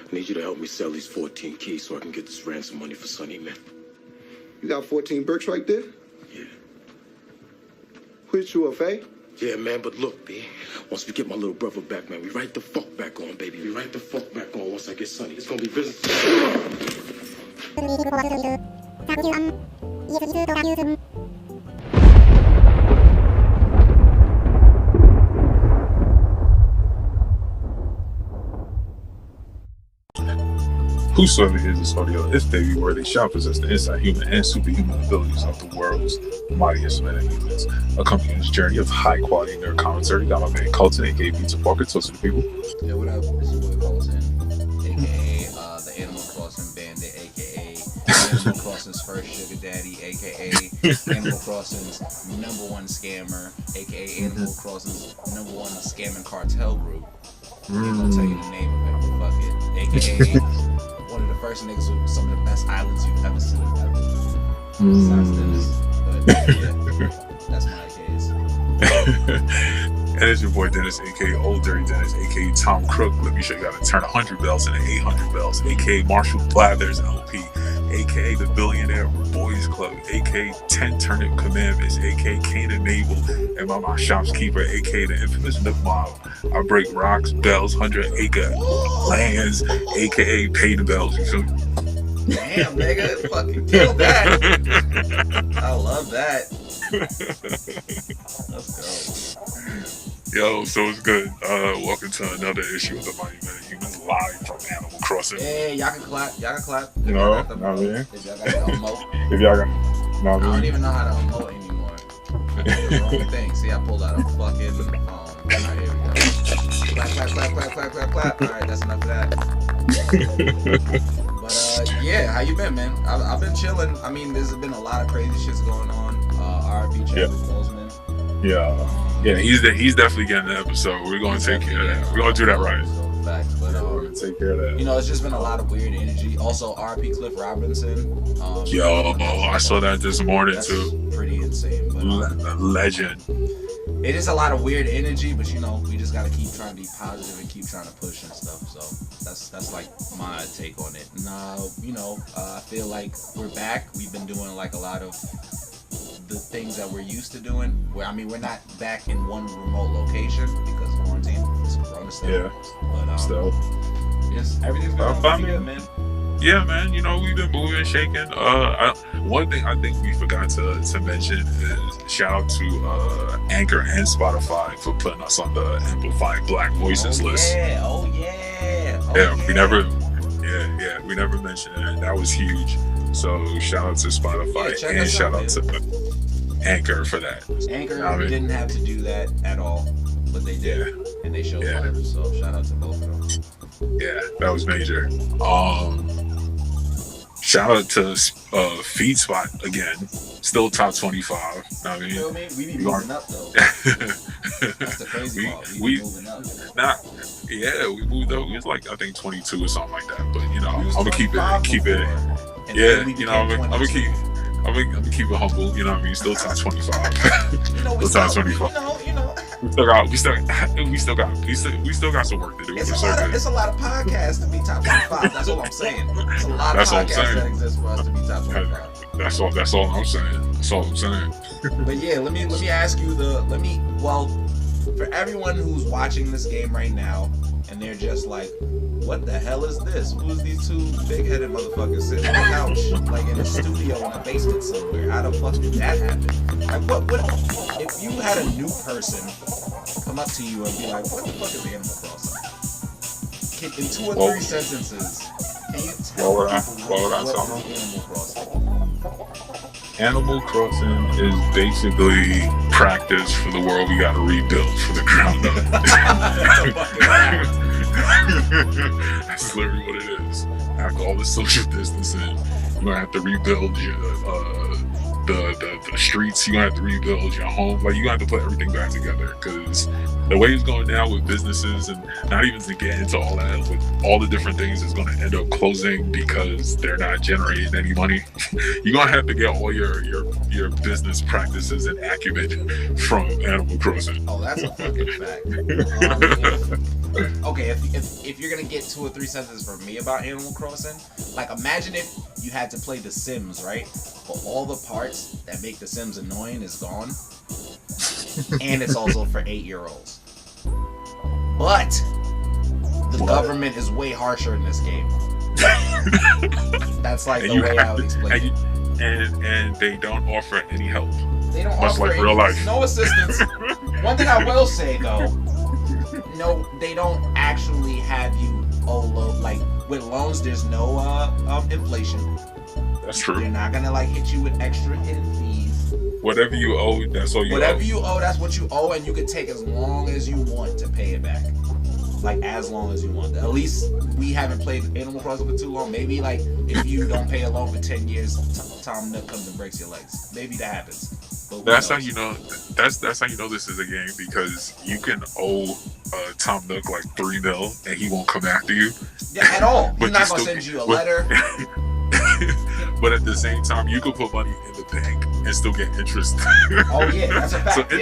I need you to help me sell these 14 keys so I can get this ransom money for Sonny, man. You got 14 bricks right there? Yeah. Which you a fake? Yeah, man, but look, B. Once we get my little brother back, man, we right the fuck back on, baby. We right the fuck back on once I get Sonny. It's gonna be business. Whosoever hears this audio, if they be worthy, shall possess the inside human and superhuman abilities of the world's mightiest metahumans. Accompanying this journey of high quality nerd commentary, got my man Colton, aka Pizza Parker, toast to the people. Yo, what up? This is your boy Colton, aka the Animal Crossing Bandit, aka Animal Crossing's first sugar daddy, aka Animal Crossing's #1 scammer, aka Animal Crossing's #1 scamming cartel group. I'm gonna tell you the name of it, but fuck it. AKA one of the first niggas with some of the best islands you've ever seen ever. Besides Dennis. But yeah, that's my case. And it's your boy Dennis, aka Old Dirty Dennis, aka Tom Crook. Let me show you how to turn 100 bells into 800 bells, aka Marshall Blathers LP, aka the Billionaire Boys Club, aka 10 Turnip Commandments, aka Cain and Abel, and my shopkeeper, aka the infamous Nook Mob. I break rocks, bells, 100-acre lands, aka pay the bells. You feel me? Damn, nigga, fucking kill that. I love that. Let's go. Yo, so it's good. Welcome to another issue of the Mighty Metahumans live from Animal Crossing. Hey, y'all can clap. Y'all can clap. You know what I mean? If y'all got the emote. If y'all got, I don't even know how to emote anymore. That's the wrong thing. See, I pulled out a fucking here we go. Clap, clap, clap, clap, clap, clap, clap. All right, that's enough of that. But yeah, how you been, man? I've been chilling. I mean, there's been a lot of crazy shits going on. RP Chadwick Boseman. Yeah, he's definitely getting an episode. We're going to take care of that. We're going to do that right. Facts, but we're going to take care of that. You know, it's just been a lot of weird energy. Also, RP Cliff Robinson. I saw that this morning that's too. Pretty insane. But, legend. It is a lot of weird energy, but you know, we just gotta keep trying to be positive and keep trying to push and stuff. So that's like my take on it. Now, you know, I feel like we're back. We've been doing like a lot of the things that we're used to doing. Where I mean, we're not back in one remote location because quarantine, it's corona stuff. Yeah. But still, everything's going pretty good, man. Yeah, man. You know, we've been moving and shaking. One thing I think we forgot to mention is shout out to Anchor and Spotify for putting us on the Amplifying Black Voices list. We never mentioned it. That was huge. So shout out to Spotify and shout out to Anchor for that. Anchor didn't have to do that at all, but they did, and they showed whatever. So shout out to both of them. Yeah, that was major. Shout out to Feed Spot again, still top 25. I mean, you know what I mean? We be moving up though. That's the crazy part. We moving up. We moved up. It was like I think 22 or something like that. But you know, I'm gonna keep it. Yeah, you know, I'm gonna keep it humble. You know what I mean? Still top 25. Still top 25. You know. We still got some work to do. It's a lot of podcasts to be top 25. That's all I'm saying. It's a lot of podcasts that exist for us to be top 25. That's all I'm saying. But yeah, let me ask you for everyone who's watching this game right now and they're just like, what the hell is this? Who's these two big-headed motherfuckers sitting on the couch, like in a studio in a basement somewhere? How the fuck did that happen? Like, what if you had a new person come up to you and be like, what the fuck is Animal Crossing? In 2 or 3 sentences, can you tell people what is Animal Crossing? Animal Crossing is basically practice for the world we gotta rebuild from the ground up. That's literally what it is. After all the social distancing, you're gonna have to rebuild the streets. You're gonna have to rebuild your home. Like, you're gonna have to put everything back together, because the way it's going now with businesses, and not even to get into all that, with all the different things is going to end up closing because they're not generating any money. You're going to have to get all your business practices and acumen from Animal Crossing. Oh, that's a fucking fact. Okay, if you're gonna get 2 or 3 sentences from me about Animal Crossing, like imagine if you had to play The Sims, right? But all the parts that make The Sims annoying is gone, and it's also for 8-year-olds. But the government is way harsher in this game. That's like the way I would explain it. And they don't offer any help. They don't Much offer like real life. no assistance. One thing I will say though, no, they don't actually have you like with loans. There's no inflation. That's true. They're not gonna like hit you with extra hidden fees. Whatever you owe, that's all you owe. Whatever you owe, that's what you owe, and you can take as long as you want to pay it back. Like as long as you want. At least we haven't played Animal Crossing for too long. Maybe like if you don't pay a loan for 10 years, Tom Nook comes and breaks your legs. Maybe that happens. But that's how you know. That's how you know this is a game, because you can owe Tom Nook like $3 million and he won't come after you. Yeah, at all. But He's not gonna send you a letter. But at the same time, you can put money in the bank and still get interest. Oh yeah, that's a fact.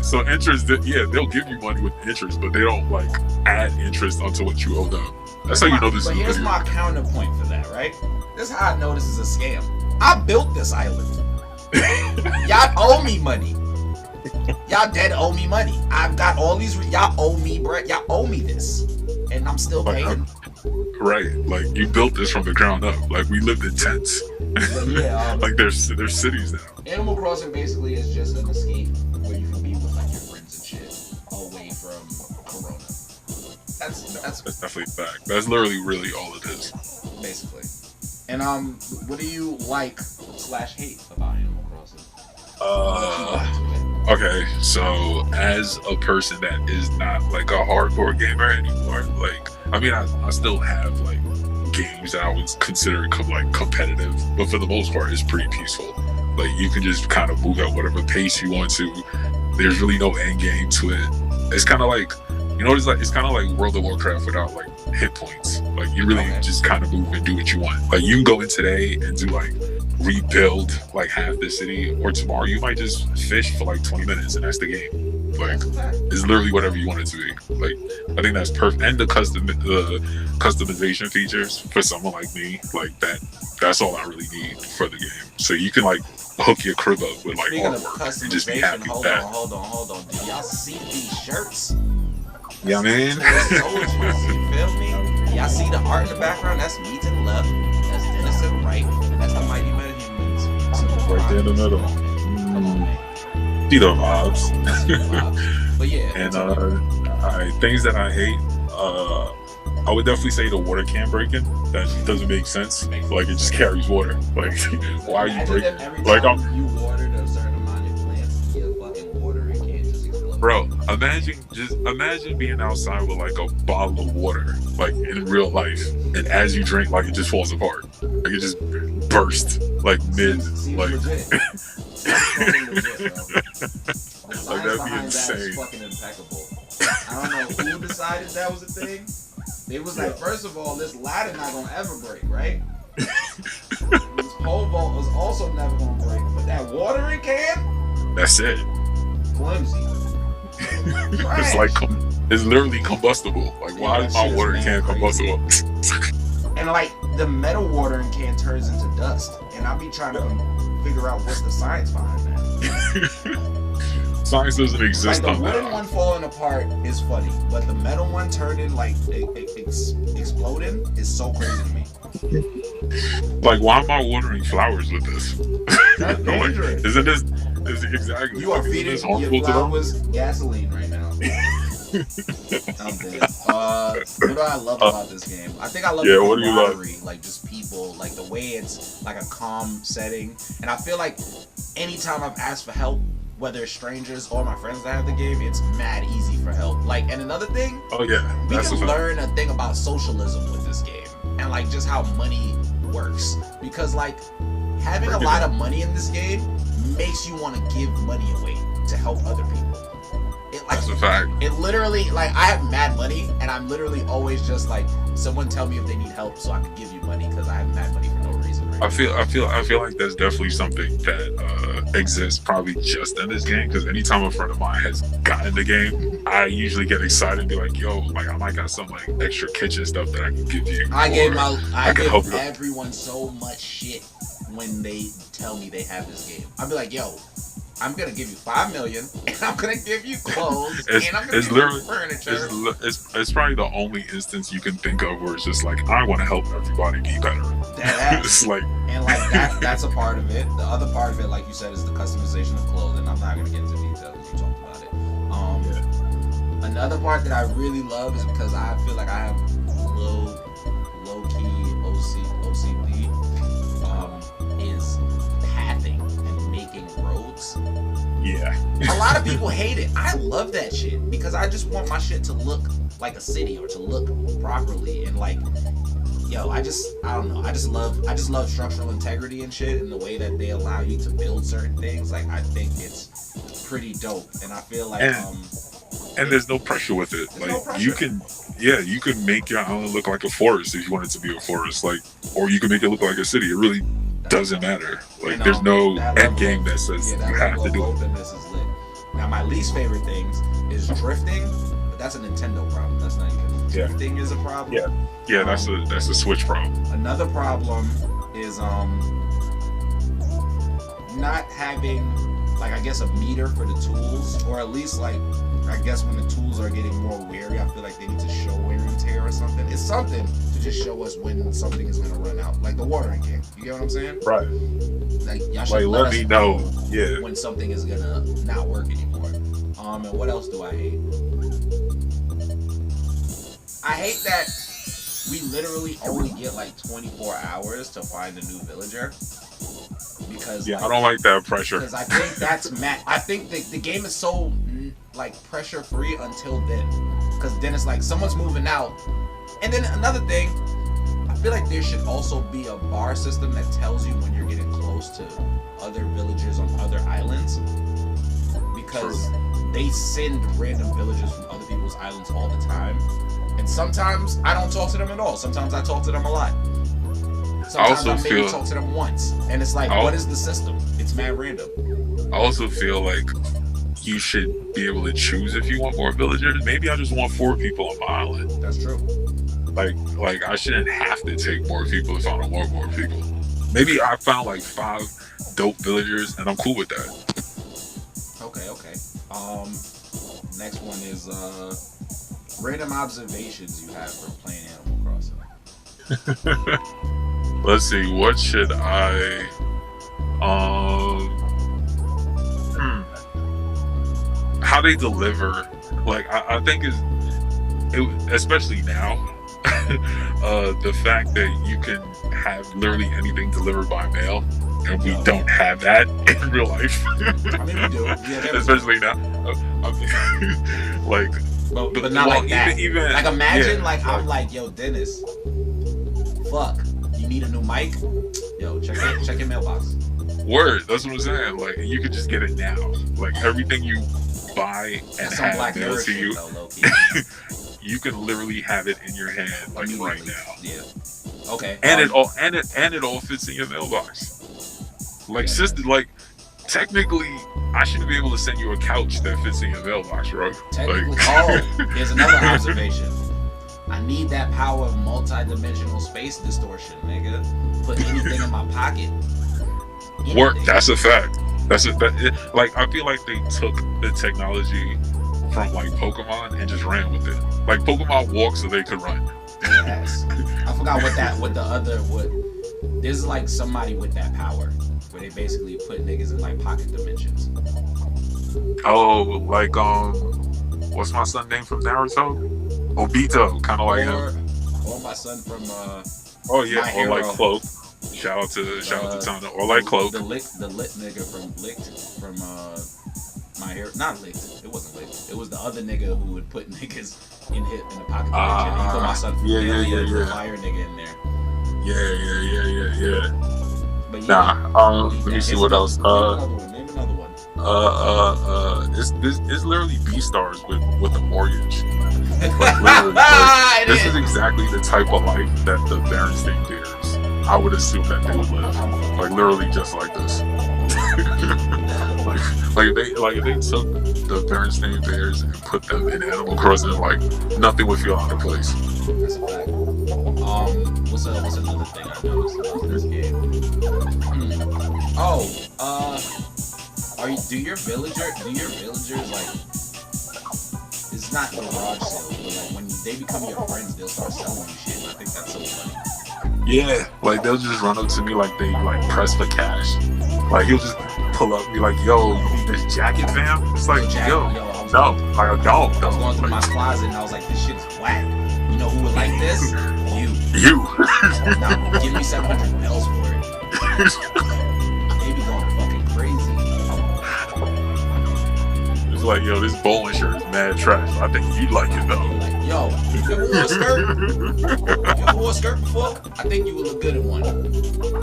So interest, yeah, they'll give you money with interest, but they don't like add interest onto what you owe them. That's how you know this is a video. But here's my counterpoint for that, right? This is how I know this is a scam. I built this island. Y'all owe me money. Y'all dead owe me money. I've got all these. Y'all owe me, Brett. Y'all owe me this, and I'm still paying. Right, like you built this from the ground up. Like we lived in tents. Yeah, like there's cities now. Animal Crossing basically is just an escape where you can be with like your friends and shit away from Corona. That's definitely a fact. That's literally really all it is. Basically. And what do you like / hate about Animal Crossing? Okay, so as a person that is not like a hardcore gamer anymore, like I mean I still have like games that I would consider like competitive, but for the most part it's pretty peaceful. Like you can just kind of move at whatever pace you want to. There's really no end game to it. It's kind of like, you know, it's kind of like World of Warcraft without like hit points. Like you really just kind of move and do what you want. Like you can go in today and do like rebuild like half the city, or tomorrow you might just fish for like 20 minutes and that's the game. Like it's literally whatever you want it to be. Like I think that's perfect. And the customization features for someone like me, like that's all I really need for the game. So you can like hook your crib up with like artwork and just be happy with that. Hold on. Do y'all see these shirts? Yeah, man. Soldiers, you feel me? Y'all see the art in the background? That's me to the left. That's Dennis to the right. That's the Mighty Metahumans. Right there in the middle. See the vibes. But yeah. And things that I hate, I would definitely say the water can breaking. That doesn't make sense. Like it just carries water. Like why are you breaking? Like you watered a certain amount of plants, you fucking water it can't just explode. Bro, imagine being outside with like a bottle of water, like in real life, and as you drink, like it just falls apart. Like it just burst, like mid, like. Like that'd be insane. That is fucking impeccable. I don't know who decided that was a thing. They was like, first of all, this ladder not gonna ever break, right? This pole vault was also never gonna break, but that watering can, that's it. Flimsy. It's like it's literally combustible. Like why is my watering can combustible? And like the metal watering can turns into dust, and I'll be trying to figure out what's the science behind that. Science doesn't exist like on the that. wooden one falling apart is funny, but the metal one turning like exploding is so crazy to me. Like why am I watering flowers with this? That's dangerous. Isn't this exactly? You are feeding your flowers gasoline right now. I'm dead. What do I love about this game? I think I love the camaraderie, like just people, like the way it's like a calm setting, and I feel like anytime I've asked for help, whether it's strangers or my friends that have the game, it's mad easy for help. Like, and another thing, we can learn a thing about socialism with this game, and like just how money works, because like having a lot of money in this game makes you want to give money away to help other people. It That's a fact. It literally, like, I have mad money, and I'm literally always just like, someone tell me if they need help so I can give you money because I have mad money for no reason. Right? I feel like that's definitely something that exists probably just in this game. Because anytime a friend of mine has gotten the game, I usually get excited and be like, "Yo, like I might got some like extra kitchen stuff that I can give you." I give help everyone so much shit when they tell me they have this game. I'll be like, "Yo, I'm gonna give you $5 million, and I'm gonna give you clothes, and I'm gonna give you furniture." It's probably the only instance you can think of where it's just like, I want to help everybody be better. It's like, and like that's a part of it. The other part of it, like you said, is the customization of clothing. I'm not gonna get into details because you talked about it. Another part that I really love is because I feel like I have low key OCD. Is pathing and making roads. yeah. A lot of people hate it. I love that shit because I just want my shit to look like a city or to look properly, and like, yo, I don't know. I just love structural integrity and shit, and the way that they allow you to build certain things. Like, I think it's pretty dope, and I feel like and there's no pressure with it. Like, no pressure. you can make your island look like a forest if you want it to be a forest, like, or you can make it look like a city. It really doesn't matter. Like, there's no end game that says you have to do it. Openness is lit. Now, my least favorite things is drifting, but that's a Nintendo problem. That's not even drifting is a problem. Yeah, that's a Switch problem. Another problem is not having, like, I guess, a meter for the tools, or at least, like, I guess when the tools are getting more weary, I feel like they need to show wear and tear or something. It's something to just show us when something is going to run out, like the watering can. You get what I'm saying? Right. Like, y'all should let me know. When something is going to not work anymore. And what else do I hate? I hate that we literally only get like 24 hours to find a new villager. Because I don't like that pressure. Because I think that's I think the game is so like pressure free until then. Because then it's like someone's moving out, and then another thing, I feel like there should also be a bar system that tells you when you're getting close to other villagers on other islands. Because they send random villagers from other people's islands all the time, and sometimes I don't talk to them at all. Sometimes I talk to them a lot. Sometimes I maybe talk to them once, and it's like, what is the system? It's mad random. I also feel like you should be able to choose if you want more villagers. Maybe I just want 4 people on my island. That's true. Like I shouldn't have to take more people if I don't want more people. Maybe I found like 5 dope villagers, and I'm cool with that. Okay. Next one is random observations you have from playing Animal Crossing. Let's see, what should I how they deliver, like I think it especially now, the fact that you can have literally anything delivered by mail, and we don't have that in real life. I mean, we do. Yeah, especially now. I mean, like, but not like that. Even like, imagine, I'm like, yo, Dennis, fuck, you need a new mic? Yo, check your mailbox. Word, that's what I'm saying. Like, you could just get it now. Like, everything you buy and have mailed to you, you can literally have it in your hand, like, right now. Yeah. Okay. And it all fits in your mailbox. Like, sister, like, technically, I shouldn't be able to send you a couch that fits in your mailbox, bro. Technically, like, here's another observation. I need that power of multi-dimensional space distortion, nigga. Put anything in my pocket. Work. That's a fact. Like, I feel like they took the technology from, like, Pokemon and just ran with it. Like, Pokemon walk so they could run. Yes. I forgot there's like somebody with that power where they basically put niggas in like pocket dimensions. Oh, like what's my son name from Naruto? Obito, kind of like him. Or my son from or like Cloak. Shout out to Tana. Or like Cloak. The lit nigga from My Hero. Not Licked. It wasn't Licked. It was the other nigga who would put niggas in the pocket dimension. He put my son from the fire nigga in there. Yeah. But let me see what else. Name another one. It's literally B-stars with a mortgage. Like, literally, like, this is exactly the type of life that the Berenstain Bears, I would assume that they would live. Like literally just like this. like if they took the Berenstain Bears and put them in Animal Crossing, like nothing would feel out of place. That's a fact. What's another thing I noticed about this game? Do your villagers like? It's not garage sales, but like when they become your friends, they'll start selling you shit. I think that's so funny. Yeah, like they'll just run up to me like they like press for cash. Like he'll just pull up and be like, "Yo, you need this jacket, fam?" It's like, "Yo, no, like I don't." I was going through my closet and I was like, "This shit is whack." You know who would like this? You. Now give me 700 bells for it. They be going fucking crazy. It's like, yo, this bowling shirt is mad trash. I think you'd like it though. Like, yo, you ever wore a skirt? You ever wore a skirt before? I think you would look good in one.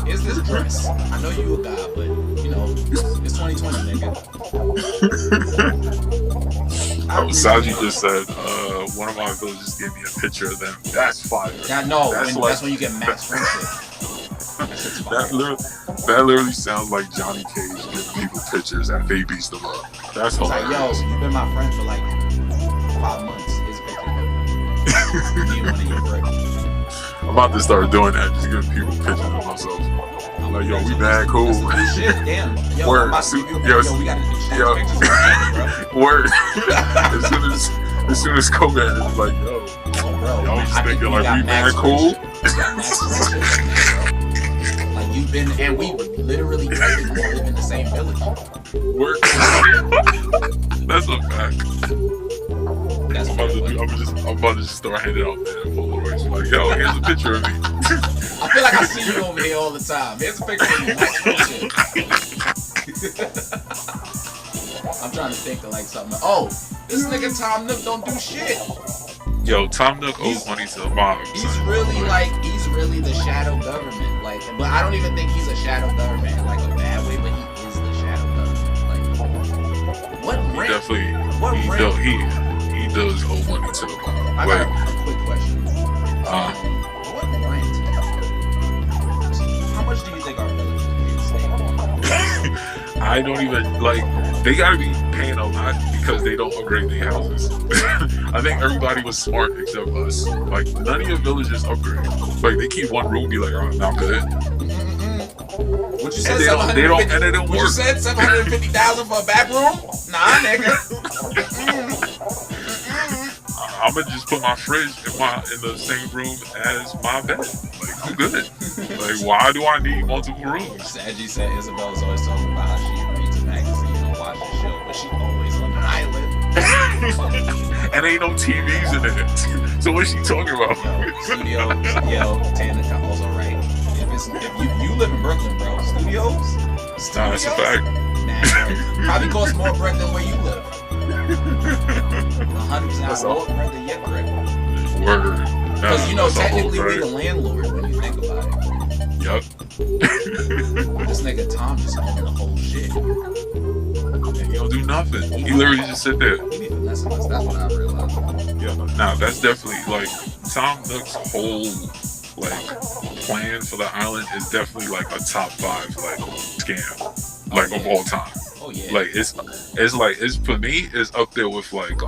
Here's this dress. I know you a guy, but you know, it's 2020, nigga. Saji just said, one of my villagers gave me a picture of them. That's fire. That's when you get max friendship. That literally sounds like Johnny Cage giving people pictures and they beats them up. That's hilarious. Like, yo, you've been my friend for like 5 months. Here's a picture of me and one of your friends. I'm about to start doing that, just giving people pictures of myself. I'm like, yo, we mad cool. Shit, damn. Yo, Word. we gotta exchange pictures, bro. Word. as soon as Kobe is like, yo, y'all just thinking like we mad cool. Like you've been, and we literally live in the same village. Word. That's a fact. That's I'm about to just start handing out Polaroids. Like, yo, here's a picture of me. I feel like I see you over here all the time. Here's a picture of you. Nice picture. I'm trying to think of like something. Oh, this nigga Tom Nook don't do shit. Yo, Tom Nook owes money to the mob. He's really the shadow government. Like, but I don't even think he's a shadow government in like a bad way. But he is the shadow government. Like, what rent? Definitely. What rent? He does owe money to the mob. I got a quick question. What rent? How much do you think our village is paying? I don't even like. They gotta be paying a lot because they don't upgrade their houses. I think everybody was smart except us. Like none of your villagers upgrade. Like they keep one room, be like, "Oh, I'm good." What you said? They don't work. You said $750,000 for a back room? Nah, nigga. I'm gonna just put my fridge in the same room as my bed. Like I'm good. Like why do I need multiple rooms? Saji said Isabel's always talking about how she reads a magazine and watches a show, but she always on an island. And ain't no TVs in it. So what's she talking about? Tana Cal's alright. If you live in Brooklyn, bro, studios? Nah, that's a fact. Nah, probably costs more bread than where you live. 100% more bread than your bread. Word. Because technically we the landlord when you think about it. Yup. This nigga Tom just owns the whole shit. He don't do nothing. He literally just sit there. He be finessing us. That's what I realized. Yeah. Nah, that's definitely like Tom Nook's whole plan for the island is definitely like a top 5 scam of all time. Oh yeah. Like it's for me it's up there with like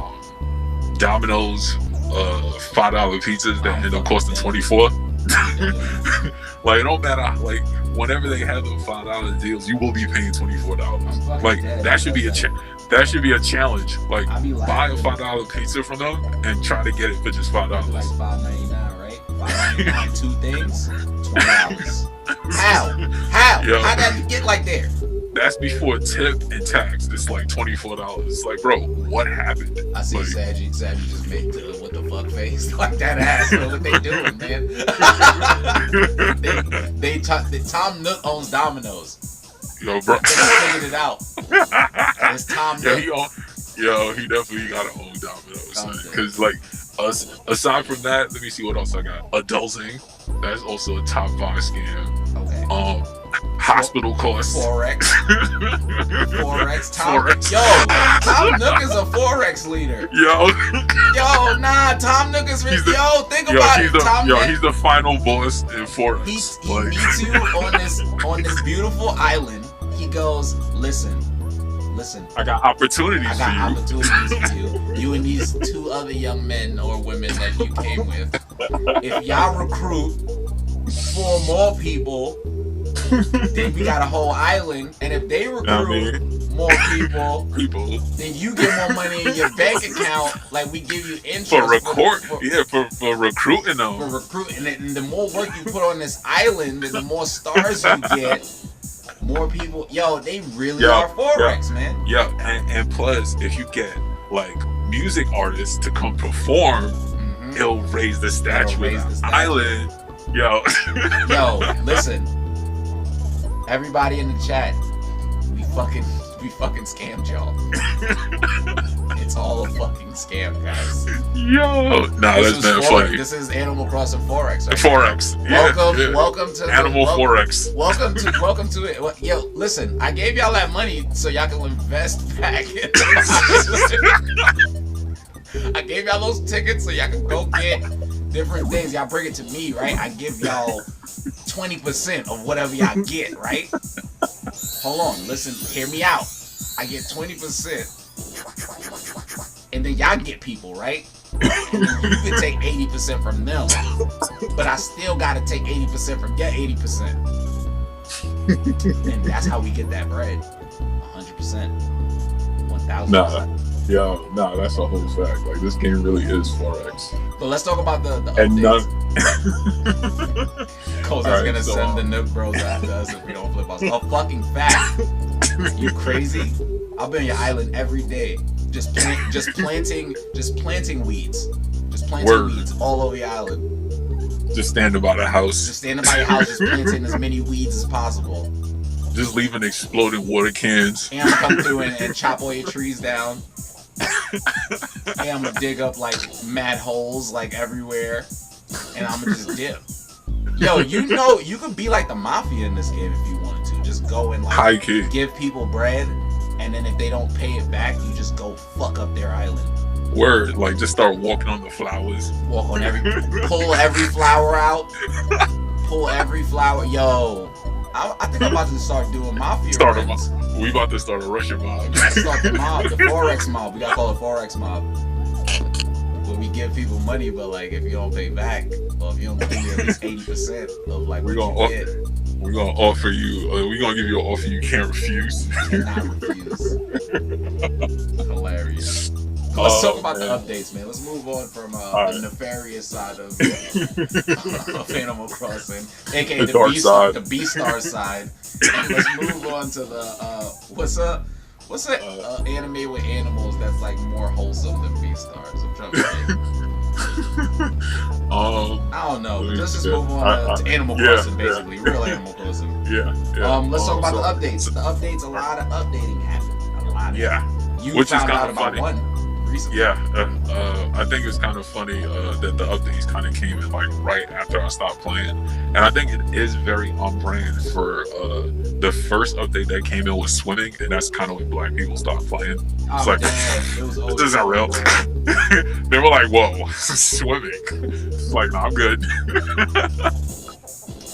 Domino's $5 pizzas that end up costing $24. Like it don't matter. Like whenever they have the $5 deals, you will be paying $24. Like that should be a challenge. Like buy a $5 pizza from them and try to get it for just $5. Like $5.99, right? $5.99, 2 things, $20. How? Yo. How did you get like there? That's before tip and tax. It's like $24. It's like, bro, what happened? I see Saji just made the what the fuck face like that ass. What they doing, man? Tom Nook owns Domino's. Yo, bro. They figured it out. It's Tom Nook. He definitely gotta own Domino's. Because aside from that, let me see what else I got. Adulting. That's also a top 5 scam. Okay. hospital costs. Forex. Tom, Forex. Yo, Tom Nook is a Forex leader. Yo, Tom Nook is He's the- think about it. Tom Nook, he's the final boss in Forex. he Like- meets you on this beautiful island. He goes, listen, I got opportunities I for got you. opportunities for you. You and these 2 other young men or women that you came with. If y'all recruit 4 more people, then we got a whole island. And if they recruit more people, then you get more money in your bank account. Like we give you interest For recruiting them. For recruiting, and the more work you put on this island, and the more stars you get, more people. Yo, they really are Forex, man. Yeah, and plus, if you get like music artists to come perform, it'll raise the statue of the island. Yo, listen, everybody in the chat, we fucking scammed y'all. It's all a fucking scam, guys. Yo, that's not funny. This is Animal Crossing Forex. Right? Forex. Welcome to Animal Forex. Welcome to it. Yo, listen, I gave y'all that money so y'all can invest back. I gave y'all those tickets so y'all can go get different things. Y'all bring it to me, right? I give y'all 20% of whatever y'all get, right? Hold on, listen, hear me out. I get 20%, and then y'all get people, right? And then you can take 80% from them, but I still gotta take 80% from your 80%. And that's how we get that bread. 100%. 1,000%. Nah, that's a whole fact. Like, this game really is Forex. But let's talk about the And updates. Cole's gonna so, send the Nook bros after us if we don't flip us. A fucking fact. You crazy? I'll be on your island every day, just planting weeds, weeds all over your island. Just standing by the house. Just standing by your house, just planting as many weeds as possible. Just leaving exploding water cans. And I'm gonna come through and chop all your trees down. And I'm gonna dig up like mad holes like everywhere, and I'm gonna just dip. Yo, you could be like the mafia in this game if you wanted to. Just go and like High key. give people bread, and then if they don't pay it back, you just go fuck up their island. Word, like just start walking on the flowers. Walk on pull every flower out. Pull every flower. Yo, I think I'm about to start doing mafia runs. We about to start a Russian mob. Start the mob, the Forex mob. We gotta call it Forex mob. Where we give people money, but like if you don't pay back, or if you don't pay me at least 80% of like what you get, we're gonna offer you. We're gonna give you an offer you can't refuse. Cannot refuse. Hilarious. Let's talk about the updates, man. Let's move on from the nefarious side of Animal Crossing, aka the B-Star side. And let's move on to the what's an anime with animals that's like more wholesome than B-Stars? I'm trying to think. I don't know. Let's just move on to Animal Crossing, basically. Real Animal Crossing. Yeah. Let's talk about the updates. The updates, a lot of updating happened. A lot. Which is found kind out of about funny. one recently. Yeah, I think it's kind of funny that the updates kind of came in like right after I stopped playing, and I think it is very on brand for the first update that came in was swimming, and that's kind of when black people stopped playing. It's like, this isn't real. They were like, whoa, swimming. It's like, no, I'm good.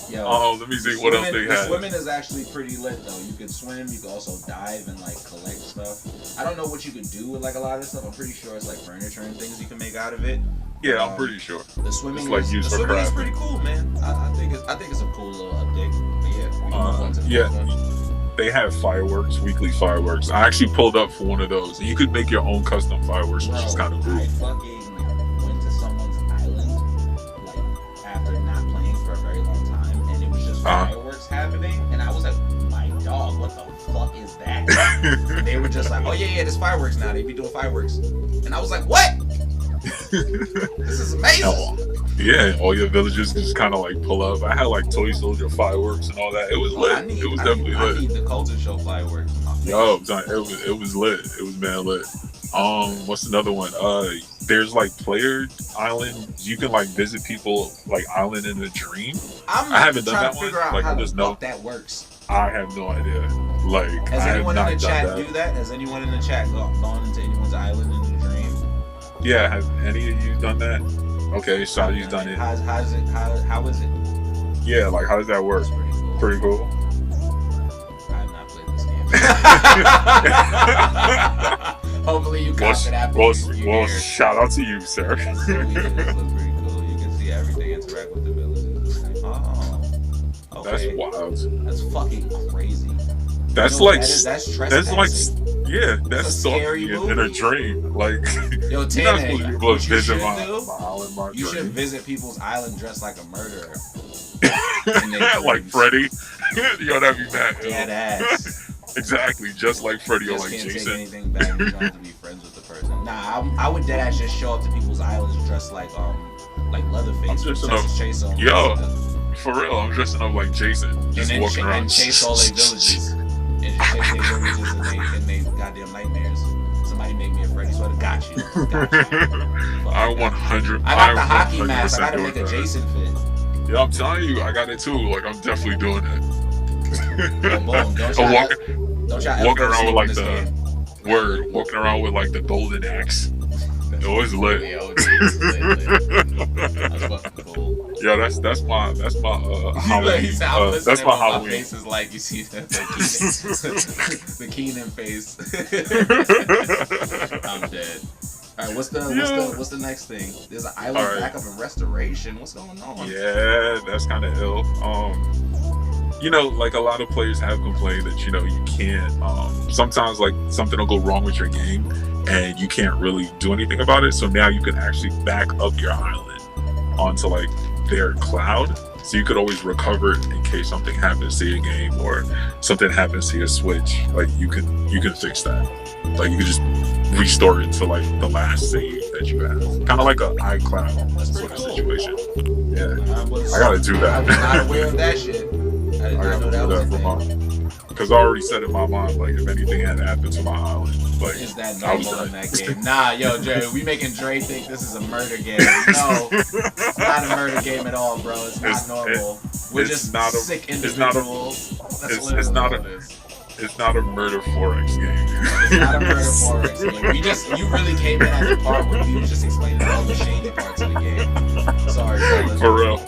Yo, let me see what else they had. Swimming is actually pretty lit though. You could swim, you could also dive and like collect stuff. I don't know what you could do with like a lot of this stuff. I'm pretty sure it's like furniture and things you can make out of it. Yeah, I'm pretty sure. The swimming, it's like is, used the for swimming is craft. pretty cool, man. I think it's a cool little update. But yeah, we can move on to the next one. They have fireworks, weekly fireworks. I actually pulled up for one of those, and you could make your own custom fireworks, which is kind of cool. I fucking went to someone's island like after not playing for a very long time, and it was just fireworks happening, and I was like, my dog, what the fuck is that? And they were just like, oh yeah, there's fireworks now. They be doing fireworks, and I was like, what? This is amazing. Yeah, all your villagers just kind of like pull up. I had like Toy Soldier fireworks and all that. It was lit. It was definitely lit. I need the Culture Show fireworks. Yo, it was lit. It was man lit. What's another one? There's like player island. You can like visit people like island in a dream. I haven't done that one. Figure out like how I just the know fuck that works. I have no idea. Like, Has I have anyone in not the done chat that. do that? Has anyone in the chat gone into anyone's island in a dream? Yeah, have any of you done that? Okay, Shadi's done it. How is it? How is it? Yeah, like, how does that work? It's pretty cool. Pretty cool. I have not played this game. Hopefully you got that. Well, shout out to you, sir. This looks pretty cool. You can see everything interact with the villages. Oh, okay. That's wild. That's fucking crazy. That's You know like what that is? That's that's like trespassing. yeah, It's that's a scary stalking in a movie. dream. Like Yo, you're not supposed to be Tana, able to what you visit should my do? island, my You should dream. visit people's island dressed like a murderer. Like Freddy. Yo, that'd be mad. Dead ass. Exactly, just like Freddy or Just like can't take Jason. anything back. You don't have to be friends with the person. Nah, I would dead ass just show up to people's islands dressed like Leatherface. I'm from just Texas enough- Chainsaw. Yo. For real, I'm dressing up like Jason, just and then walking around. and chase all their villages. And chase their villages and they goddamn nightmares. Somebody make me a Freddy sweater. Got you. I 100. I got the hockey 100% mask. I gotta doing make a that. Jason fit. Yeah, I'm telling you, I got it too. Like, I'm definitely doing it. Boom, boom. Don't I'm y'all walking ever walking go to around sleep with like in this game. walking around with like the golden axe. It was lit. Yeah, lit. That's fucking cool. Yeah, that's my Halloween. He's out That's listening my while my Halloween. face is like you see the Keenan face. I'm dead. All right, what's the next thing? There's an island All right. backup and restoration. What's going on? Yeah, that's kind of ill. You know, like a lot of players have complained that you can't. Sometimes like something will go wrong with your game, and you can't really do anything about it. So now you can actually back up your island onto like their cloud, so you could always recover it in case something happens to your game or something happens to your Switch. Like you can fix that. Like you can just restore it to like the last save that you have, kind of like a iCloud sort of situation. Yeah, I gotta do that. I was not aware of that shit. I did not know that was a thing. Because I already said in my mind, like, if anything had happened to my island, like, Is that I was normal in done. that game? Nah, yo, Dre, we making Dre think this is a murder game. No, it's not a murder game at all, bro. It's not normal. We're it's just not a- sick it's not a- individuals. That's it's literally not what a- it is. It's not a murder Forex game. It's not a murder forex game. You really came in at the part where you was just explaining all the shady parts of the game. Sorry, fellas. For real.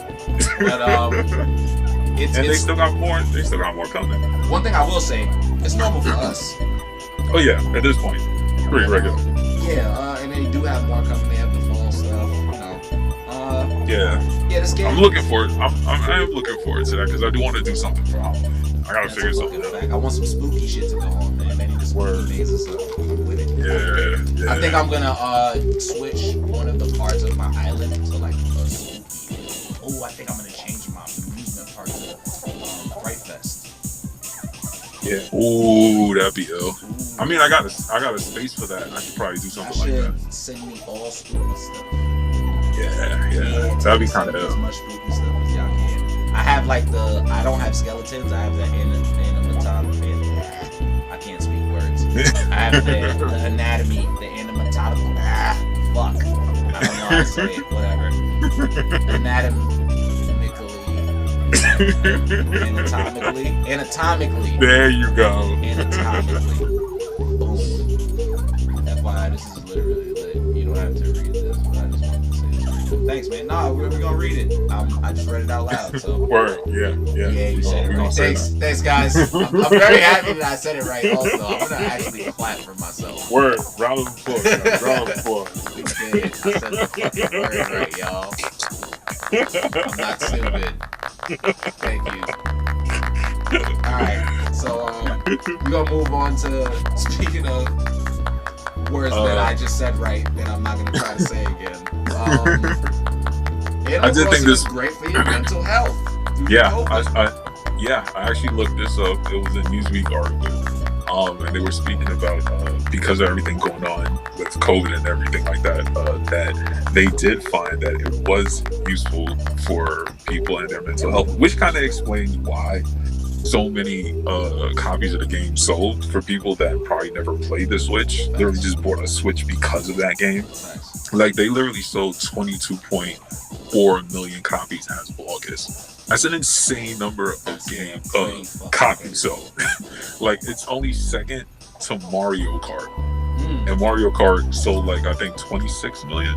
But And they it's still got more. They still got more coming. one thing I will say. It's normal for us. Oh yeah, at this point, pretty regular. Yeah, and they do have more coming. They have the fall stuff. Yeah, This game. I'm looking forward. I am looking forward to that because I do want to do something for Halloween. I gotta figure something out. I want some spooky shit to go on, man. They need to spooky things and stuff. I'm with it. Yeah. I think I'm gonna switch one of the parts of my island to like a spooky. Oh, I think I'm gonna change my amusement park to Fright Fest. Yeah. Ooh, that'd be ill. I mean, I got a space for that. I should probably do I something like should that. send me all spooky stuff. Yeah. That'd be kind of as ill. much spooky stuff as y'all can. I have like I don't have skeletons. I have the anatomy. I can't speak words. I have the anatomy, the anatomical. Fuck. I don't know how to say it. Whatever. Anatomically. There you go. Anatomically. Boom. FYI, this is literally lit. You don't have to read this, but I just wanted to say this. Thanks, man. Nah, we're gonna read it. I just read it out loud. So. Word. Yeah. Yeah, you said it We gonna right. say Thanks, guys. I'm very happy that I said it right. Also, I'm gonna actually clap for myself. that. Word. Round of applause. Guys. Round of applause. We did. I said the fucking word right, y'all. I'm not stupid. Thank you. Alright, so we're gonna move on to speaking of words that I just said right that I'm not gonna try to say again. I did think this is great for your mental health. Yeah, I actually looked this up. It was a Newsweek article, and they were speaking about because of everything going on with COVID and everything like that, that they did find that it was useful for people and their mental health, which kind of explains why so many copies of the game sold for people that probably never played the Switch. Literally just bought a Switch because of that game. Like they literally sold 22.4 million copies as of August. That's an insane number of pretty fucking copies. So, like, it's only second to Mario Kart, and Mario Kart sold like I think 26 million.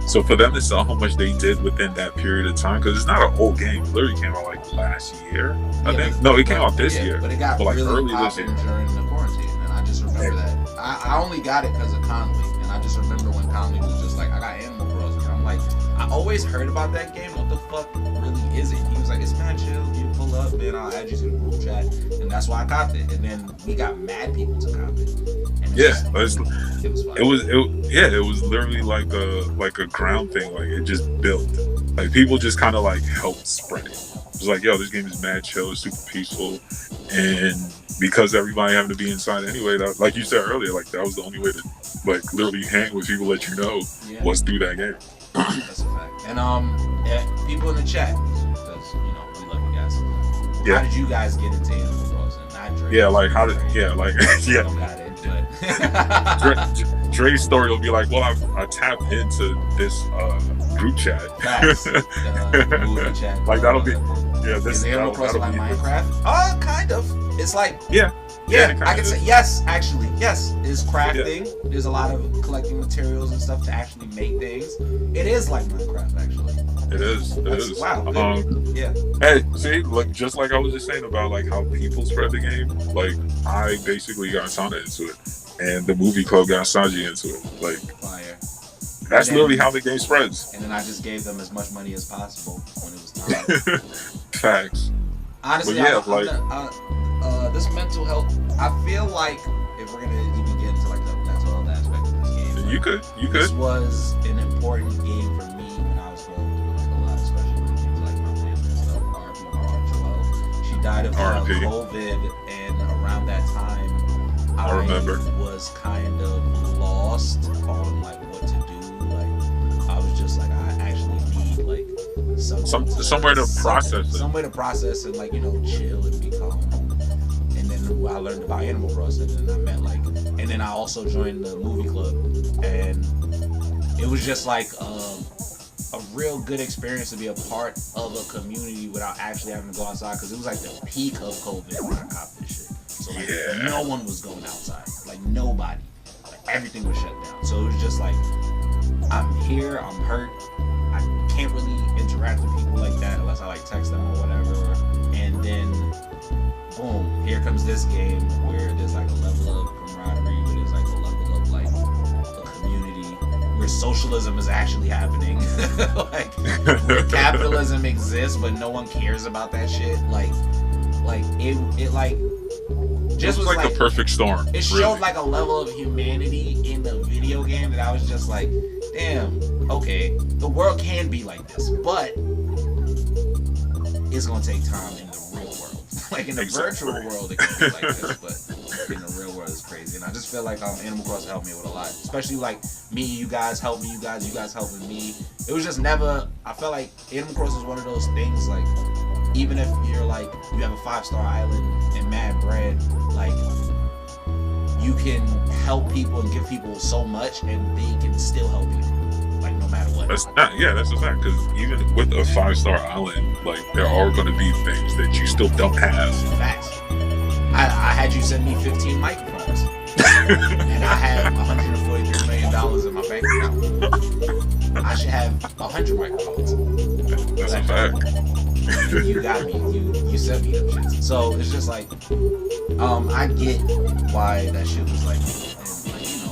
So for them to sell how much they did within that period of time, because it's not an old game, it literally came out like last year. I think no, it came out this year, but it got like really early this year during the quarantine, and I just remember that. I only got it because of Conley, and I just remember when Conley was just like, I got Animal Crossing, and I'm like, I always heard about that game. What the fuck really is it? He was like, it's mad chill. You pull up, man. I'll add you to the group chat, and that's why I copped it. And then we got mad people to cop it. And it was fun. It was literally like a ground thing. Like it just built. Like people just kind of like helped spread it. It was like, yo, this game is mad chill, it's super peaceful, and because everybody having to be inside anyway, that, like you said earlier, like that was the only way to like literally hang with people, let you know what's through that game. That's a fact. And people in the chat, because we love you guys. How did you guys get into Animal Crossing? Not Dre. Yeah, like how did Got into it. Dre's story will be like, well, I tapped into this group chat. Facts. Movie chat. Like that'll be this is Animal Crossing like Minecraft? Kind of. It's like yeah, I can say yes. Actually, yes. It's crafting. Yeah. There's a lot of collecting materials and stuff to actually make things. It is like Minecraft, actually. It is. Wow. Yeah. Hey, see, look, just like I was just saying about like how people spread the game. Like I basically got Sana into it, and the movie club got Sanji into it. Like fire. That's literally how the game spreads. And then I just gave them as much money as possible when it was time. Facts. Honestly, this mental health, I feel like if we're gonna even get into like the mental health aspect of this game, you could. This was an important game for me when I was going through like a lot, especially with things like my family and stuff. She died of COVID, and around that time, I remember was kind of lost on like what to do. Like I was just like, I actually need like somewhere to process it. Somewhere to process and like chill and be calm. And then I learned about Animal Crossing, and I met and then I also joined the movie club, and it was just like a real good experience to be a part of a community without actually having to go outside, because it was like the peak of COVID when I copped this shit. So like no one was going outside, like nobody, like everything was shut down. So it was just like, I'm here, I'm hurt, I can't really interact with people like that unless I like text them or whatever. And then boom, here comes this game where there's like a level of camaraderie, where there's like a level of like a community, where socialism is actually happening. Like where capitalism exists but no one cares about that shit. Like it like just was like a perfect storm. It showed like a level of humanity in the video game that I was just like, damn, okay, the world can be like this, but it's gonna take time in the real world. Like in the virtual world, it can be like this, but in the real world, it's crazy. And I just feel like Animal Crossing helped me with a lot, especially like me, you guys helped me, you guys helping me. It was just never. I felt like Animal Crossing is one of those things like, even if you're like you have a 5-star island and mad bread, like you can help people and give people so much, and they can still help you. Like no matter what. That's a fact. Because even with a 5-star island, like there are going to be things that you still don't have. Facts. I had you send me 15 microphones, and I have $143 million in my bank account. I should have 100 microphones. That's a fact. You got me. You sent me them shits. So it's just like, I get why that shit was like an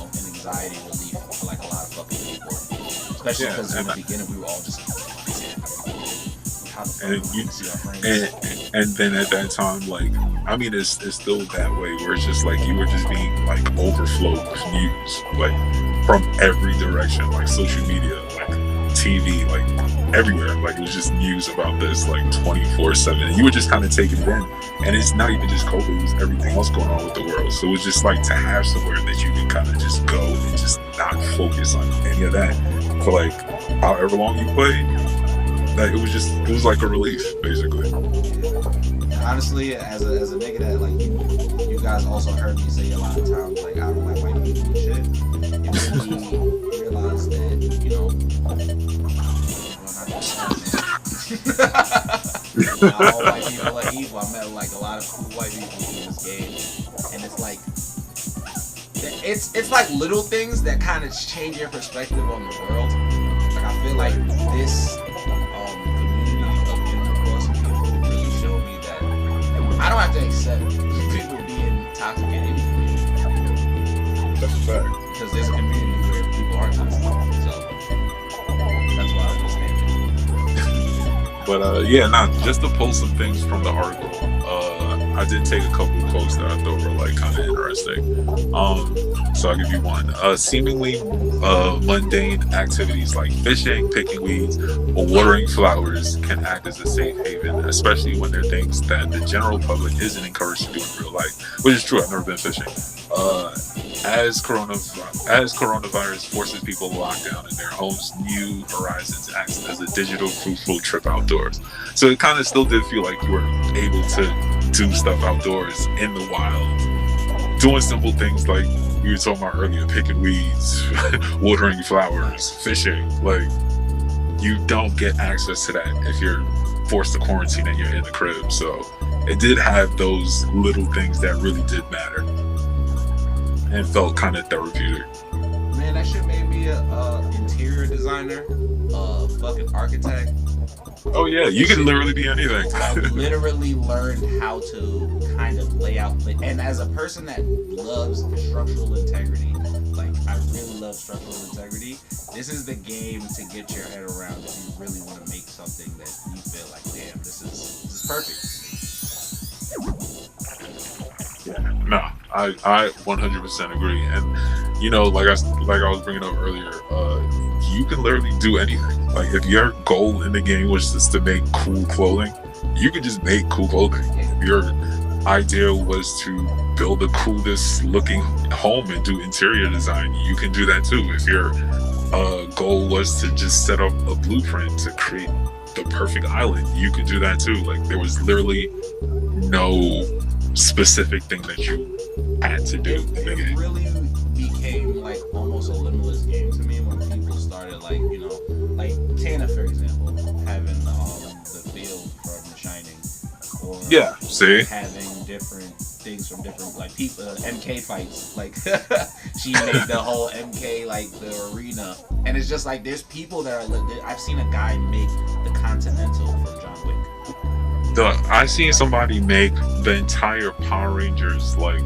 anxiety relief for like a lot of fucking people. Especially because in the beginning we were all just and then at that time, like, I mean, it's still that way where it's just like you were just being like overflowed with news, like from every direction, like social media, like TV, like everywhere. Like it was just news about this like 24/7, and you were just kind of taking it in. And it's not even just COVID, it was everything else going on with the world. So it was just like to have somewhere that you can kind of just go and just not focus on any of that for like however long you played. That it was like a relief, basically. Honestly, as a nigga that like you guys also heard me say a lot of times, like I don't like white people and shit. It made me realize that, not all white people are evil. I met like a lot of cool white people in this game, and it's like little things that kind of change your perspective on the world. Like I feel like this community of Animal Crossing people really showed me that I don't have to accept people being toxic in any community. That's a fact. Because there's a community where people aren't toxic. So that's why I understand it. But yeah, just to pull some things from the article. I did take a couple of quotes that I thought were like kind of interesting. So I'll give you one. Seemingly mundane activities like fishing, picking weeds, or watering flowers can act as a safe haven, especially when they're things that the general public isn't encouraged to do in real life, which is true. I've never been fishing. As coronavirus forces people to lock down in their homes, New Horizons acts as a digital fruitful trip outdoors. So it kind of still did feel like you were able to do stuff outdoors in the wild, doing simple things like we were talking about earlier, picking weeds, watering flowers, fishing. Like, you don't get access to that if you're forced to quarantine and you're in the crib. So it did have those little things that really did matter and felt kind of therapeutic. Man, that shit made me a interior designer, a fucking architect. Oh yeah, you can literally be anything. I literally learned how to kind of lay out, and as a person that loves structural integrity, like I really love structural integrity, this is the game to get your head around if you really want to make something that you feel like, damn, this is perfect. Yeah, no, I 100% agree. And you know, like I was bringing up earlier, you can literally do anything. Like if your goal in the game was just to make cool clothing, you can just make cool clothing. If your idea was to build the coolest looking home and do interior design, you can do that too. If your goal was to just set up a blueprint to create the perfect island, you could do that too. Like there was literally no specific thing that you had to do. It really became like almost a limitless game to me when people started, like, you know, like Tana, for example, having the field from The Shining, or yeah, see, having different things from different like people, MK fights. Like she made the whole MK like the arena, and it's just like there's people that are. I've seen a guy make the Continental from John Wick. I seen somebody make the entire Power Rangers like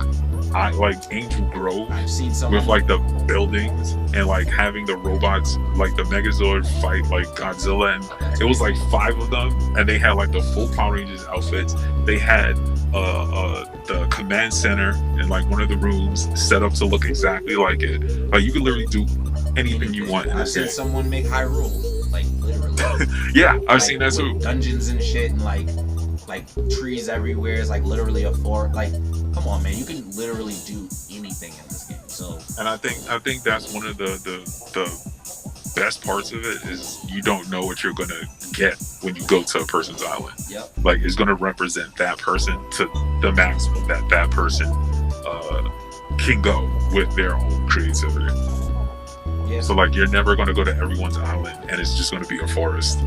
Angel Grove. I've seen someone with like the buildings and like having the robots like the Megazord fight like Godzilla, and it was like 5 of them, and they had like the full Power Rangers outfits. They had the command center in like one of the rooms set up to look exactly like it. Like you can literally do anything you want. I've seen someone make Hyrule, like literally. Yeah, I've seen that too. Dungeons and shit, and like trees everywhere. It's like literally a forest. Like, come on, man, you can literally do anything in this game. So, and I think that's one of the best parts of it is you don't know what you're gonna get when you go to a person's island. Yep. Like it's gonna represent that person to the maximum that person can go with their own creativity. Yeah. So like you're never gonna go to everyone's island and it's just gonna be a forest.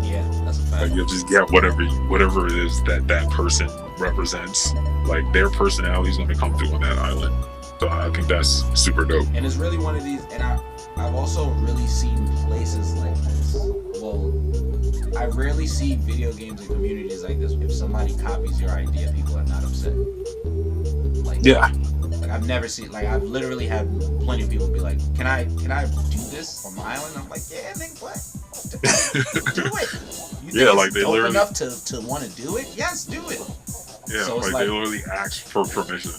Yeah, that's a fact. Like you'll just get whatever it is that person represents. Like their personality is gonna come through on that island. So I think that's super dope. And it's really one of these, and I've also really seen places like this. Well, I rarely see video games and communities like this. If somebody copies your idea, people are not upset. Like, yeah. Like I've never seen, like I've literally had plenty of people be like, can I do this on my island? I'm like, yeah, then what? Do it. You think like it's they dope literally enough to want to do it? Yes, do it. Yeah, So it's like they literally ask for permission.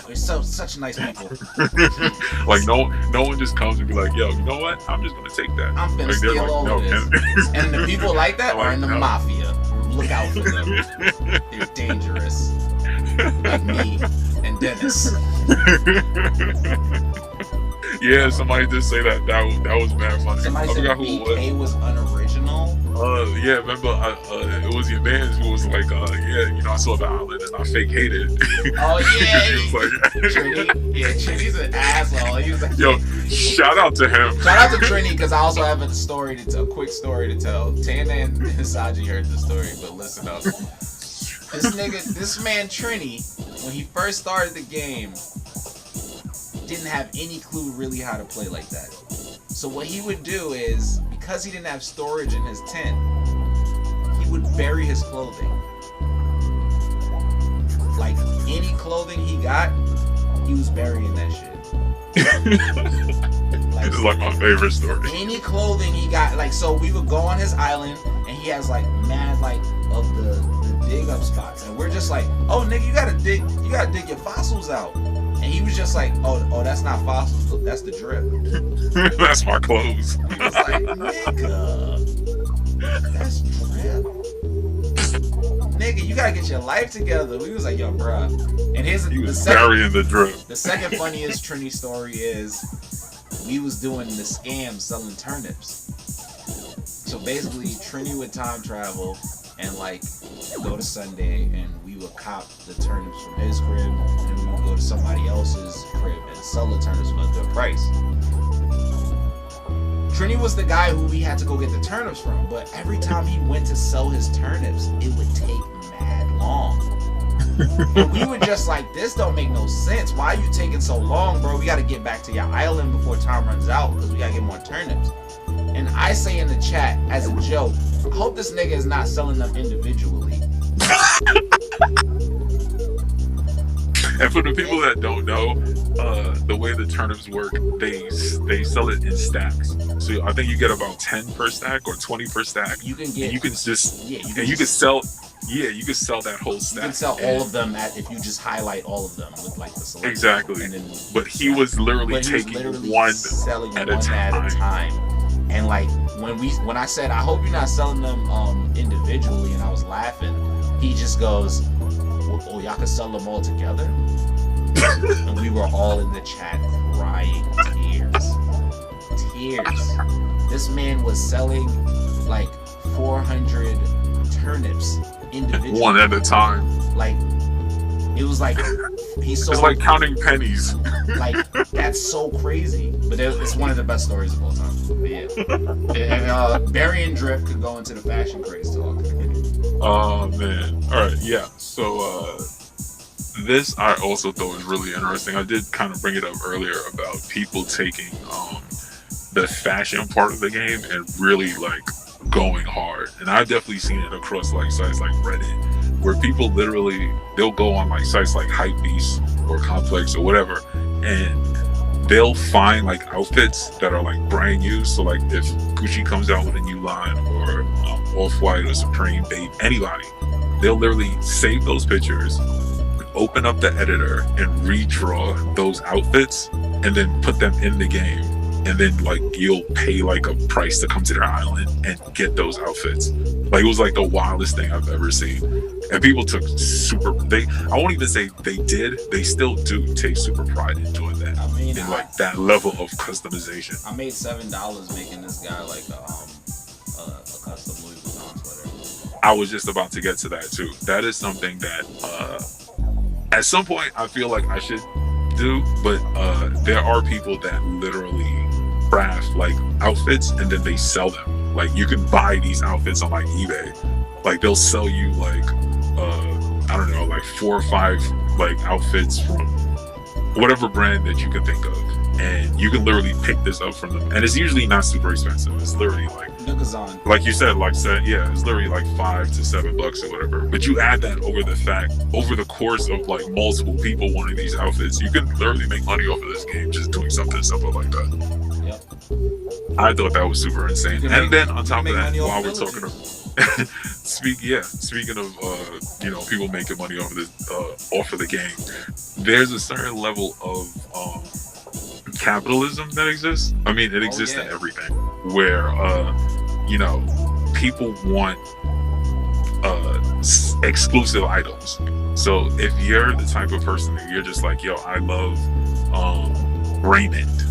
We're such nice people. Like no one just comes and be like, yo, you know what? I'm just gonna take that. I'm gonna like, steal like, all of this. And the people like that are in the mafia. Look out for them. They're dangerous. Like me and Dennis. Yeah, somebody did say that. That was mad funny. Somebody I said forgot who it BK was unoriginal. Yeah, remember, it was your man who was like, yeah, I saw the island and I fake hated it. Oh yeah, he was like, Trinity's an asshole. He was like, yo, shout out to him. Shout out to Trini, because I also have a quick story to tell. Tana and Saji heard the story, but listen up. This man Trini, when he first started the game, didn't have any clue really how to play like that. So what he would do is, because he didn't have storage in his tent, he would bury his clothing. Like, any clothing he got, he was burying that shit. Like, this is like my favorite story. Any clothing he got, like, so we would go on his island, and he has like mad like of the dig up spots, and we're just like, oh nigga, you gotta dig your fossils out. And he was just like, oh, that's not fossils, that's the drip. That's my clothes. He was like, nigga, that's drip. Nigga, you gotta get your life together. We was like, yo, bruh. And he was burying the drip. The second funniest Trini story is, we was doing the scam selling turnips. So basically, Trini would time travel and like go to Sunday, and we would cop the turnips from his crib, and we would go to somebody else's crib and sell the turnips for a good price. Trini was the guy who we had to go get the turnips from, but every time he went to sell his turnips, it would take mad long. And we were just like, this don't make no sense. Why are you taking so long, bro? We gotta get back to your island before time runs out, because we gotta get more turnips. And I say in the chat, as a joke, I hope this nigga is not selling them individually. And for the people that don't know, the way the turnips work, they sell it in stacks. So I think you get about 10 per stack or 20 per stack. You can sell that whole stack. You can sell all of them if you just highlight all of them with like the selection. Exactly. But he was literally taking one at a time. And like when I said, I hope you're not selling them individually, and I was laughing, he just goes, oh, y'all can sell them all together? And we were all in the chat crying tears. This man was selling like 400 turnips individually. One at a time. Like, it was like he sold. It's like counting pennies. Like, that's so crazy. But it's one of the best stories of all time. But yeah. And Barry and Drip could go into the fashion craze talk. Oh man. Alright, yeah. So this I also thought was really interesting. I did kind of bring it up earlier about people taking the fashion part of the game and really like going hard. And I've definitely seen it across like sites like Reddit, where people literally, they'll go on like sites like Hypebeast or Complex or whatever, and they'll find like outfits that are like brand new. So like if Gucci comes out with a new line, or Off-White or Supreme, Babe, anybody, they'll literally save those pictures, open up the editor and redraw those outfits and then put them in the game. And then like you'll pay like a price to come to their island and get those outfits. Like, it was like the wildest thing I've ever seen. And people took I won't even say they still do take super pride in doing that. I mean, in like that level of customization. I made $7 making this guy like a custom Louis Vuitton sweater. I was just about to get to that too. That is something that at some point I feel like I should do, but there are people that literally craft like outfits and then they sell them. Like, you can buy these outfits on like eBay. Like, they'll sell you like I don't know, like 4 or 5 like outfits from whatever brand that you can think of, and you can literally pick this up from them. And it's usually not super expensive. It's literally like like you said, yeah, it's literally like $5 to $7 or whatever. But you add that over the course of like multiple people wanting these outfits, you can literally make money off of this game just doing something simple like that. Yep. I thought that was super insane. And then on top of that, while we're villages. talking about speaking of people making money off of the game, there's a certain level of capitalism that exists. I mean, it exists in everything, where people want exclusive items. So if you're the type of person that you're just like, yo, I love Raymond,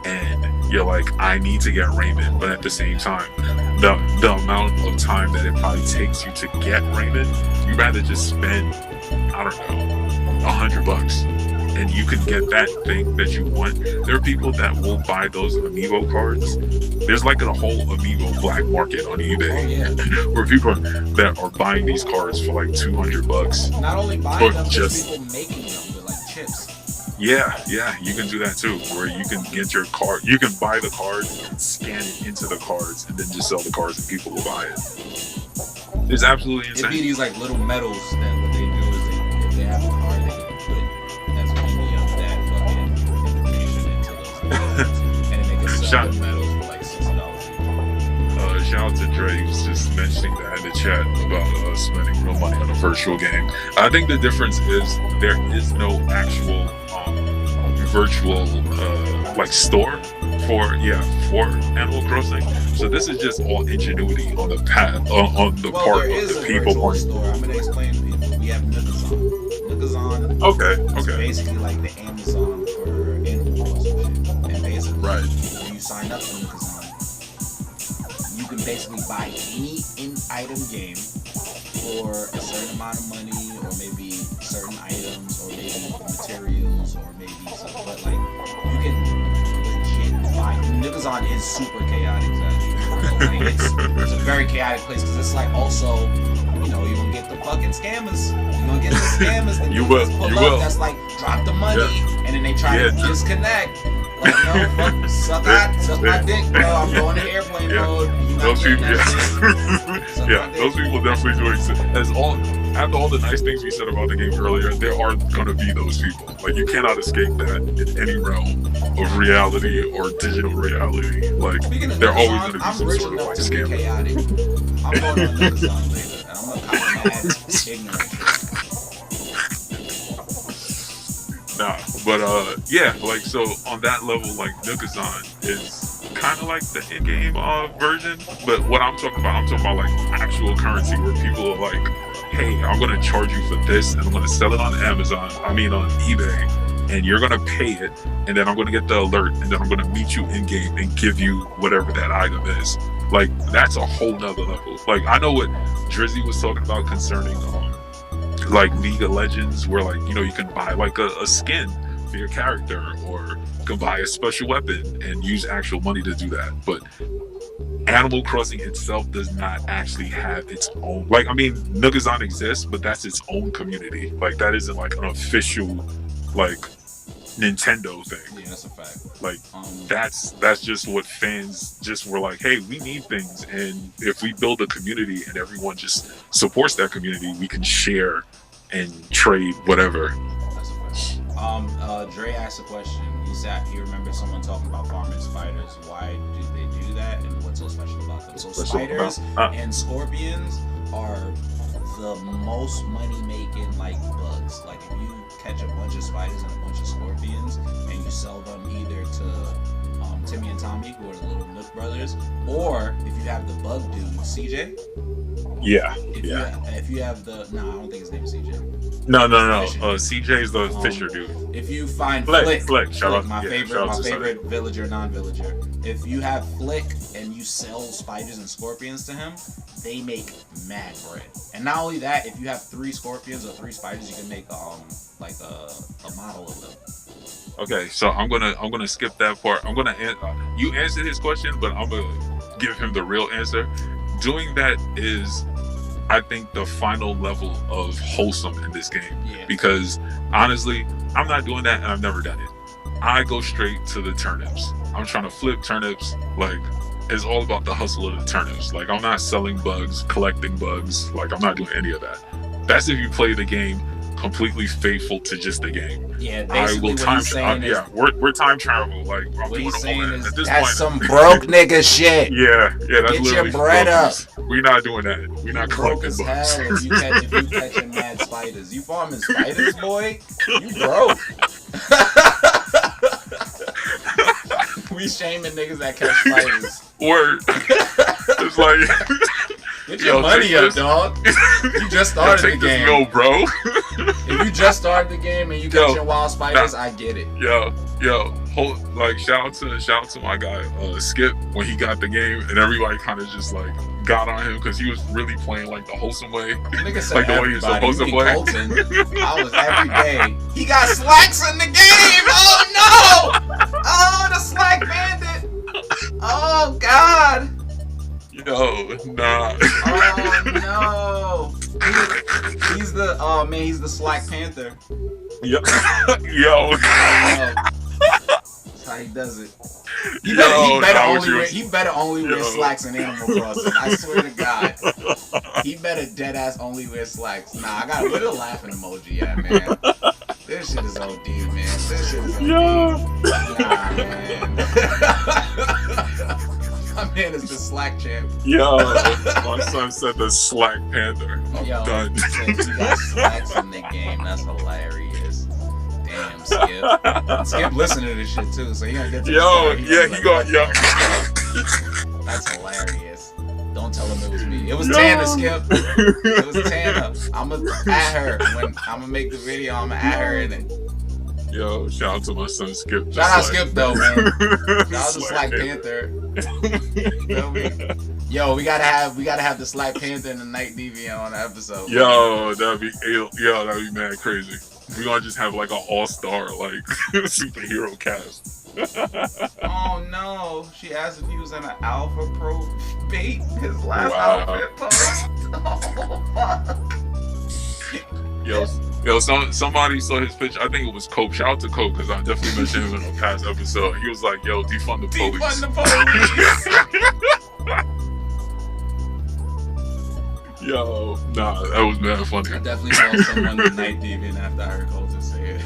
and you're like, I need to get Raymond, but at the same time the amount of time that it probably takes you to get Raymond, you'd rather just spend, I don't know, $100 and you can get that thing that you want. There are people that will buy those amiibo cards. There's like a whole amiibo black market on eBay where people that are buying these cards for like $200. Not only buying them, just people making them with like chips. Yeah, you can do that too, where you can get your card, you can buy the card and scan it into the cards and then just sell the cards and people will buy it. It's absolutely insane. It'd be these like little medals that what they do is if they have a card, they can put as many of that fucking information into those medals and then they can sell the medals for like $6. Shout out to Dre, who's just mentioning that in the chat about spending real money on a virtual game. I think the difference is there is no actual virtual like store for Animal Crossing. So this is just all ingenuity on the on the part of the people. Store. I'm gonna explain to people. We have Nookazon. Nookazon is basically like the Amazon for Animal Crossing shit. And basically, when you sign up for Nookazon, you can basically buy any in-item game for a certain amount of money, or maybe certain items, or maybe materials, or maybe something. But like, you can legit buy. Nookazon is super chaotic. Like, it's a very chaotic place because it's like also, you know, you're gonna get the fucking scammers. You're gonna get the scammers that you will. That's like drop the money and then they try to disconnect. Like, no, suck my dick, bro. I'm going to airplane mode. Those people, those people definitely do exist. After all the nice things we said about the game earlier, there are going to be those people. Like, you cannot escape that in any realm of reality or digital reality. Like, they're always going to be some sort of like scammer. I'm going on Amazon later, and I'm going to cop mad ignorant. Nah, but like, so on that level, like, Nookazon is kind of like the in-game version. But what I'm talking about like actual currency where people are like, hey, I'm gonna charge you for this and I'm gonna sell it on Amazon, on eBay, and you're gonna pay it, and then I'm gonna get the alert, and then I'm gonna meet you in-game and give you whatever that item is. Like, that's a whole nother level. Like, I know what Drizzy was talking about concerning like League of Legends, where, like, you know, you can buy like a skin for your character, or you can buy a special weapon and use actual money to do that. But Animal Crossing itself does not actually have its own, like, I mean, Nookazon exists, but that's its own community. Like, that isn't like an official like Nintendo thing. Yeah, that's a fact. Like, that's just what fans just were like, hey, we need things, and if we build a community and everyone just supports that community, we can share and trade whatever. That's a fact. Dre asked a question. He said he remembers someone talking about farming spiders. Why do they do that, and what's so special about them? So spiders and scorpions are the most money making like bugs. Like, if you catch a bunch of spiders and a bunch of scorpions and you sell them either to Timmy and Tommy, who are the little Nook brothers, or if you have the bug dude, CJ. If you have the I don't think his name is CJ. No. CJ is the fisher dude. If you find Flick, my favorite villager, non-villager. If you have Flick and you sell spiders and scorpions to him, they make mad bread. And not only that, if you have 3 scorpions or 3 spiders, you can make like a model of them. Okay, so I'm gonna skip that part. You answered his question, but I'm gonna give him the real answer. Doing that is, I think, the final level of wholesome in this game. Yeah. Because honestly, I'm not doing that, and I've never done it. I go straight to the turnips. I'm trying to flip turnips. Like, it's all about the hustle of the turnips. Like, I'm not selling bugs, collecting bugs. Like, I'm not doing any of that. That's if you play the game completely faithful to just the game. Yeah, basically what he's saying is, we're time travel. Like, I'm what doing he's saying is, at this that's point, some broke nigga shit. Yeah, that's Get literally your bread up. We're not doing that. We're not broke collecting as bugs. hell if you catching mad spiders. You farming spiders, boy? You broke. We shaming niggas that catch spiders. Word. It's like, get your money up, dog. You just started the game. Yo, bro. If you just started the game and you catching wild spiders, I get it. Yo, like shout out to my guy Skip when he got the game and everybody kind of just like got on him because he was really playing like the wholesome way, Nigga said like the way he was supposed to play. I was every day. He got slacks in the game. Oh no! Oh, the slack bandit. Oh God. Yo, nah. Oh no. He's the he's the Slack Panther. Yo. That's how he does it. He better only wear slacks in Animal Crossing. I swear to God. He better dead ass only wear slacks. Nah, I gotta put a laughing emoji, yeah, man. This shit is OD, man. This shit is OD. Nah, man. My man is the Slack champ. Yo, my son said the Slack Panther. I'm done. He got slacks in the game. That's hilarious. Damn, Skip. Skip listening to this shit too, so he gonna get to the story. He got That's hilarious. Don't tell him it was me. It was Tana, Skip. It was Tana. I'ma add her when I'ma make the video. I'ma add her in it. Yo, shout out to my son Skip. Shout out Skip though, man. Shout out to Slack Panther. Feel me? Yo, we gotta have the Slack Panther and the Night Deviant on the episode. Yo, that'd be mad crazy. We gonna just have like an all-star like superhero cast. Oh no! She asked if he was in an Alpha Pro bait. His last outfit post. Oh fuck! Yo, somebody saw his picture. I think it was Cope. Shout out to Cope because I definitely mentioned him in a past episode. He was like, "Yo, defund the police." Defund the police. Yo, nah, that was mad funny. I definitely called someone the Night Deviant after I heard Colton say it.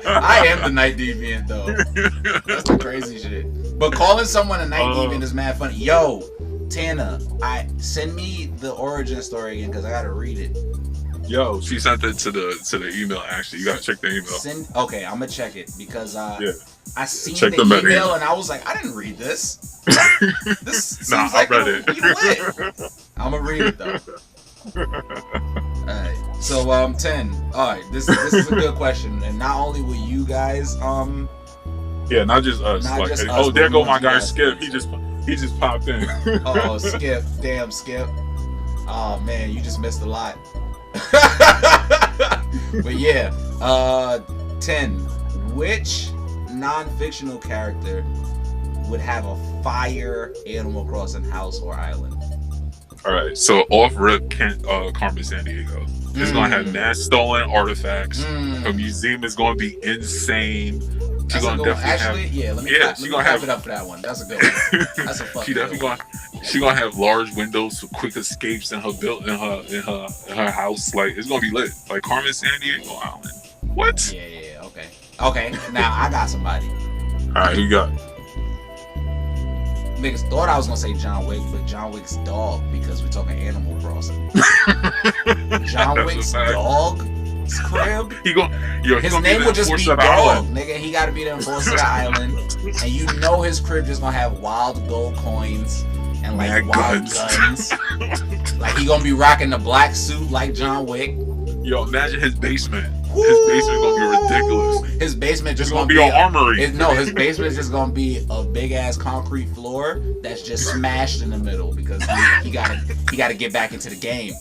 I am the Night Deviant though. That's the crazy shit. But calling someone a Night Deviant is mad funny. Yo, Tana, send me the origin story again because I gotta read it. Yo, she sent it to the email. Actually, you gotta check the email. Okay, I'm gonna check it because I seen check the email and I was like, I didn't read this. This seems like I read it. Lit. I'm gonna read it though. Alright, so 10. Alright, this is a good question, and not only will you guys yeah, not just us. Not just us, oh, there go my guy guys. Skip. He just popped in. Oh, Skip, damn Skip. Oh man, you just missed a lot. But yeah, 10. Which non-fictional character would have a fire Animal Crossing house or island? All right, so off rip, Carmen Sandiego. It's gonna have mad stolen artifacts. Her museum is gonna be insane. She's gonna definitely let me clap it up for that one. That's a good one. That's a fucking good one. She's gonna have large windows for quick escapes in her house. Like it's gonna be lit. Like Carmen Sandiego Island. What? Yeah. Okay. Now I got somebody. All right, who you got? Niggas thought I was gonna say John Wick, but John Wick's dog because we're talking Animal Crossing. John Wick's dog's crib. His name would just be Dog, nigga. He gotta be the enforcer of the island, and you know his crib just gonna have wild gold coins and like wild guns. Like he gonna be rocking the black suit like John Wick. Yo, imagine his basement. His basement gonna be ridiculous. His basement just gonna be an armory. His basement is just gonna be a big ass concrete floor that's just smashed in the middle because he gotta get back into the game.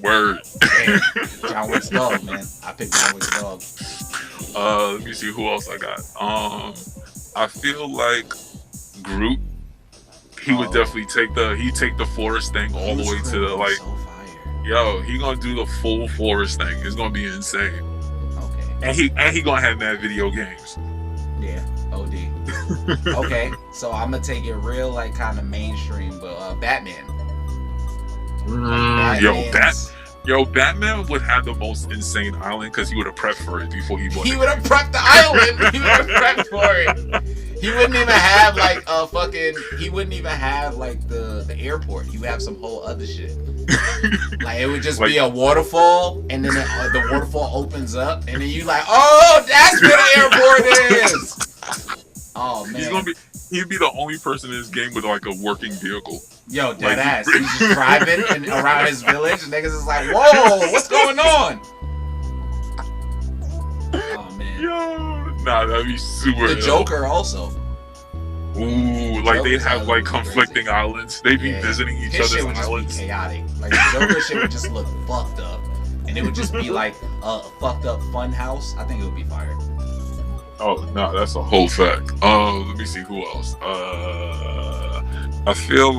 Word. Damn. John Wick's dog, man. I picked John Wick's dog. Let me see who else I got. I feel like Groot. He would definitely take the forest thing all the way to the like. So fire. Yo, he gonna do the full forest thing. It's gonna be insane. Okay. And he gonna have mad video games. Yeah, OD. Okay, so I'm gonna take it real like kind of mainstream, but Batman. Batman would have the most insane island because he would have prepped for it before he bought it. He would have prepped the island. He would have prepped for it. He wouldn't even have like a fucking. He wouldn't even have like the airport. He would have some whole other shit. Like it would just be a waterfall, and then the waterfall opens up, and then you like, oh, that's where the airport is. Oh man, he'd be the only person in this game with like a working vehicle. Yo, dead ass. He's just driving and around his village, and niggas is like, whoa, what's going on? Oh man. Yo, Nah, that'd be super. The Joker also. Ooh, like they'd Joker's have island like would be conflicting crazy. islands. They'd be visiting each His shit other's would just islands. be chaotic. Like the Joker shit would just look fucked up, and it would just be like a fucked up fun house. I think it would be fire. Oh no, that's a whole fact. Let me see who else. I feel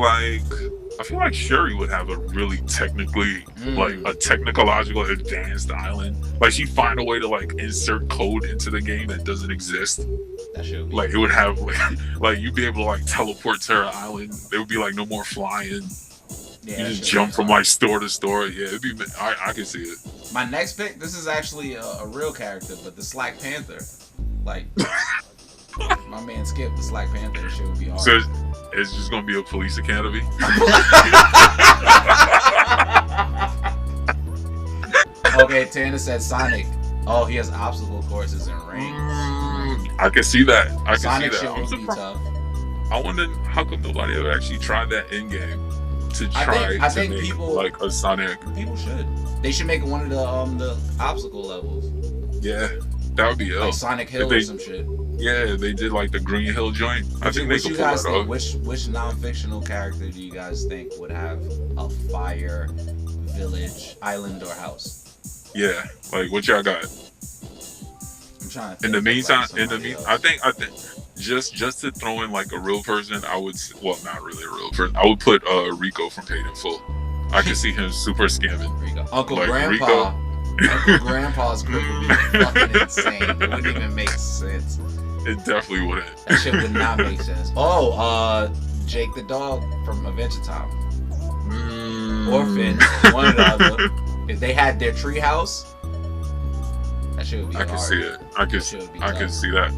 like Shuri would have a really technically like a technological advanced island. Like she'd find a way to like insert code into the game that doesn't exist. That shit would be Like it would have like you'd be able to like teleport to her island. There would be like no more flying. yeah, You that just shit jump would be from fire. like store to store. Yeah, it'd be. I can see it. My next pick. This is actually a real character, but the Slack Panther. Like my man Skip, the Slack Panther shit would be hard. So it's just gonna be a police academy. Okay, Tana said Sonic. Oh, he has obstacle courses and rings. I can see that. I can Sonic see shit that. I'm would be surprised. tough. I wonder how come nobody ever actually tried that in game to I try think to make people- like a Sonic. People should. They should make it one of the obstacle levels, Yeah, that would be ill. like Sonic Hill they- or some shit. Yeah, they did like the Green Hill joint. I think they What could you pull guys that think? off. Which non-fictional character do you guys think would have a fire village, island, or house? Yeah, like what y'all got? I'm trying to. In the think of, meantime, somebody else. I think just to throw in like a real person, well, not really a real person. I would put Rico from Paid in Full. I could see him super scamming. Rico. Uncle like Grandpa. Rico. Uncle Grandpa's grip would be fucking insane. It wouldn't even make sense. It definitely wouldn't. That shit would not make sense. Oh, Jake the dog from Adventure Time. Or Finn, one or the other. If they had their tree house, that shit would be I can hard. see it. I can That shit would be can tough. see that.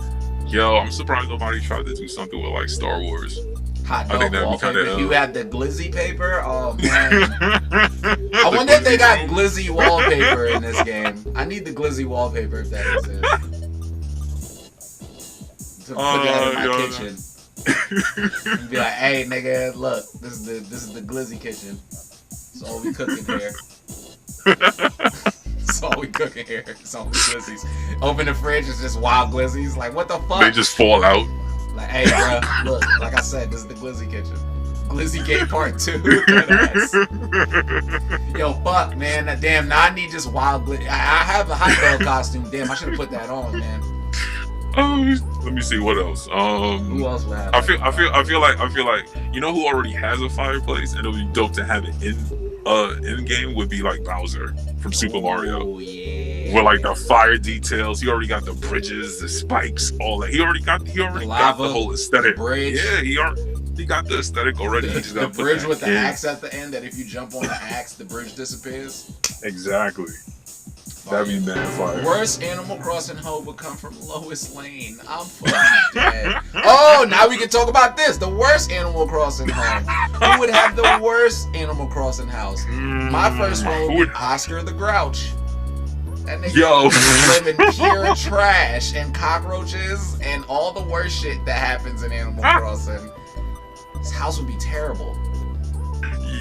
Yo, I'm surprised nobody tried to do something with like Star Wars. Hot I dog think that'd be wallpaper. kinda You ill. had the glizzy paper? Oh, man. I wonder if they got glizzy wallpaper in this game. I need the glizzy wallpaper if that exists. To put that in my yo, kitchen. And be like, hey nigga, look, this is the glizzy kitchen. That's all we cooking here. That's all we cooking here. It's only glizzies. Open the fridge, it's just wild glizzies. Like, what the fuck? They just fall out. Like, hey, bro, look, like I said, this is the glizzy kitchen. Glizzy Gate Part 2. Yo, fuck, man. Damn, now I need just wild glizzy. I have a hot dog costume. Damn, I should have put that on, man. Let me see what else. Who else would have I that? feel like you know who already has a fireplace and it would be dope to have it in game would be like Bowser from Super Mario. Oh, yeah. With like the fire details, he already got the bridges, the spikes, all that. He already got the lava, whole aesthetic. the bridge. Yeah, he got the aesthetic already. He just The gotta put bridge that with the in. axe at the end, that if you jump on the axe, the bridge disappears. Exactly. That'd be mad fire. Worst Animal Crossing hoe would come from Lois Lane. I'm fucking dead. Oh, now we can talk about this. The worst Animal Crossing home. Who would have the worst Animal Crossing house? My first one Who would would- be Oscar the Grouch. That nigga Yo. live in pure trash and cockroaches and all the worst shit that happens in Animal Crossing. His house would be terrible.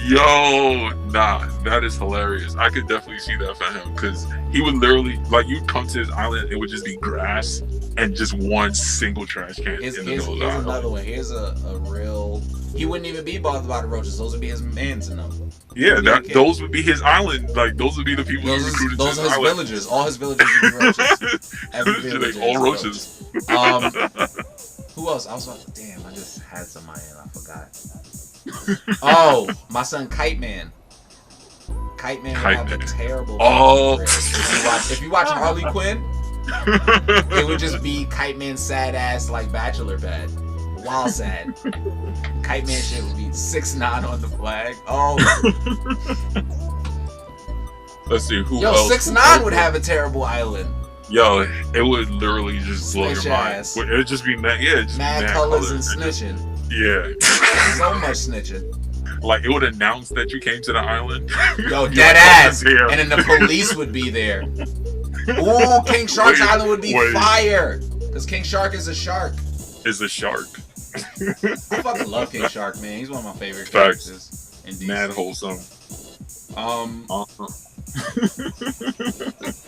Yo, nah, that is hilarious. I could definitely see that for him because he would literally, like, you'd come to his island, it would just be grass and just one single trash can Here's in the middle of the another island. one. Here's a real. He wouldn't even be bothered by the roaches. Those would be his mans in them. Yeah, Okay. those would be his island. Like, those would be the people he recruited Those to are his his island. villagers. All his villagers would be roaches. Every They village all is roaches. Who else? I was about to. Damn, I just had somebody and I forgot. Oh, my son Kite Man. Kite Man would Kite have a Man. terrible. Oh. career. If you watch Harley Quinn, it would just be Kite Man's sad ass like bachelor pad. Wild sad. Kite Man shit would be 6'9" on the flag. Oh, Let's see, who yo, else? 6'9" would have a terrible island. Yo, it would literally just blow Snitch your mind. ass. It would just be mad, yeah, just Mad colors and snitching. Yeah. So much snitching. Like, it would announce that you came to the island. Yo, You're dead like, ass. "Oh, here." And then the police would be there. Ooh, King Shark's Wait, Island would be wait. fire. Because King Shark is a shark. Is a shark. I fucking love King Shark, man. He's one of my favorite Facts. characters in DC. Mad wholesome.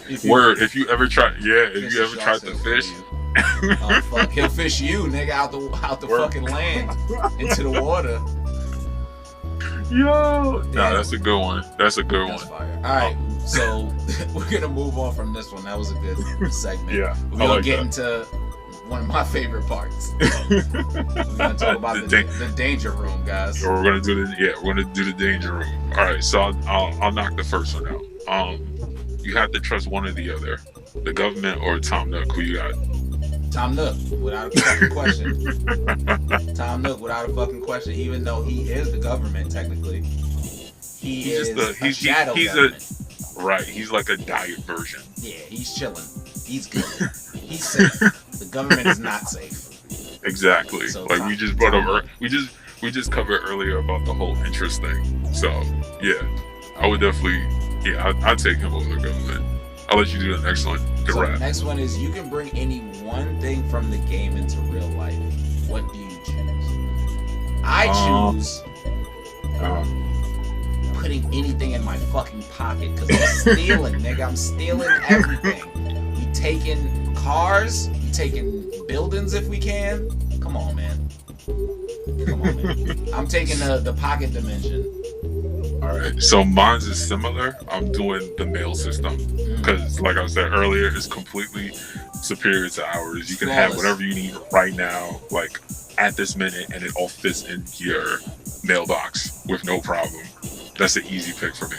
If you- Word, if you ever try, yeah, if Mr. you ever Shaw tried said to for fish you. Fuck, he'll fish you, nigga, out the fucking land into the water. Yo, nah, that's a good one. That's a good That's one. fire. All right, so we're gonna move on from this one. That was a good segment. Yeah, we're gonna get into one of my favorite parts. We're gonna talk about the danger room, guys. We're gonna do the danger room. All right, so I'll knock the first one out. You have to trust one or the other, the government or Tom Nook. Who you got? Tom Nook, without a fucking question. Tom Nook, without a fucking question. Even though he is the government technically, he's shadow government. He's like a diet version. Yeah, he's chilling. He's good. He's safe. The government is not safe. Exactly. So we just brought over. We just covered earlier about the whole interest thing. So yeah, I would definitely. Yeah, I'd take him over the government. I'll let you do the next one. So the next one is you can bring any one thing from the game into real life. What do you choose? I choose putting anything in my fucking pocket because I'm stealing, nigga. I'm stealing everything. We taking cars, we taking buildings if we can. Come on, man. I'm taking the pocket dimension. All right, so mine's is similar. I'm doing the mail system because, like I said earlier, it's completely superior to ours. You can have whatever you need right now, like at this minute, and it all fits in your mailbox with no problem. That's an easy pick for me.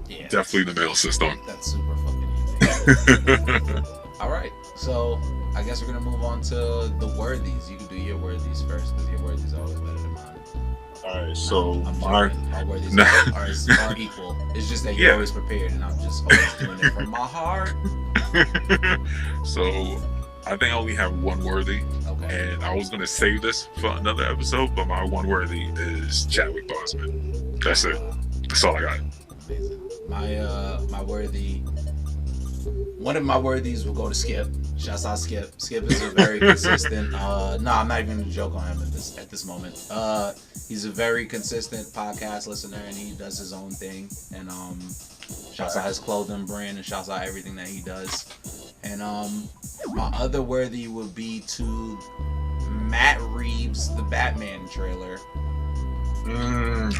Yeah, definitely the mail system. That's super fucking easy. All right, so I guess we're gonna move on to the worthies. You can do your worthies first because your worthies are always better than mine. Alright, so my worthies are equal. It's just that you're always prepared, and I'm just always doing it from my heart. So I think I only have one worthy, and I was gonna save this for another episode, but my one worthy is Chadwick Boseman. That's it. That's all I got. Amazing. My worthy. One of my worthies will go to Skip. Shouts out Skip. Skip is a very consistent. No, I'm not even gonna joke on him at this moment. He's a very consistent podcast listener, and he does his own thing. And shouts out his clothing brand, and shouts out everything that he does. And my other worthy would be to Matt Reeves, the Batman trailer.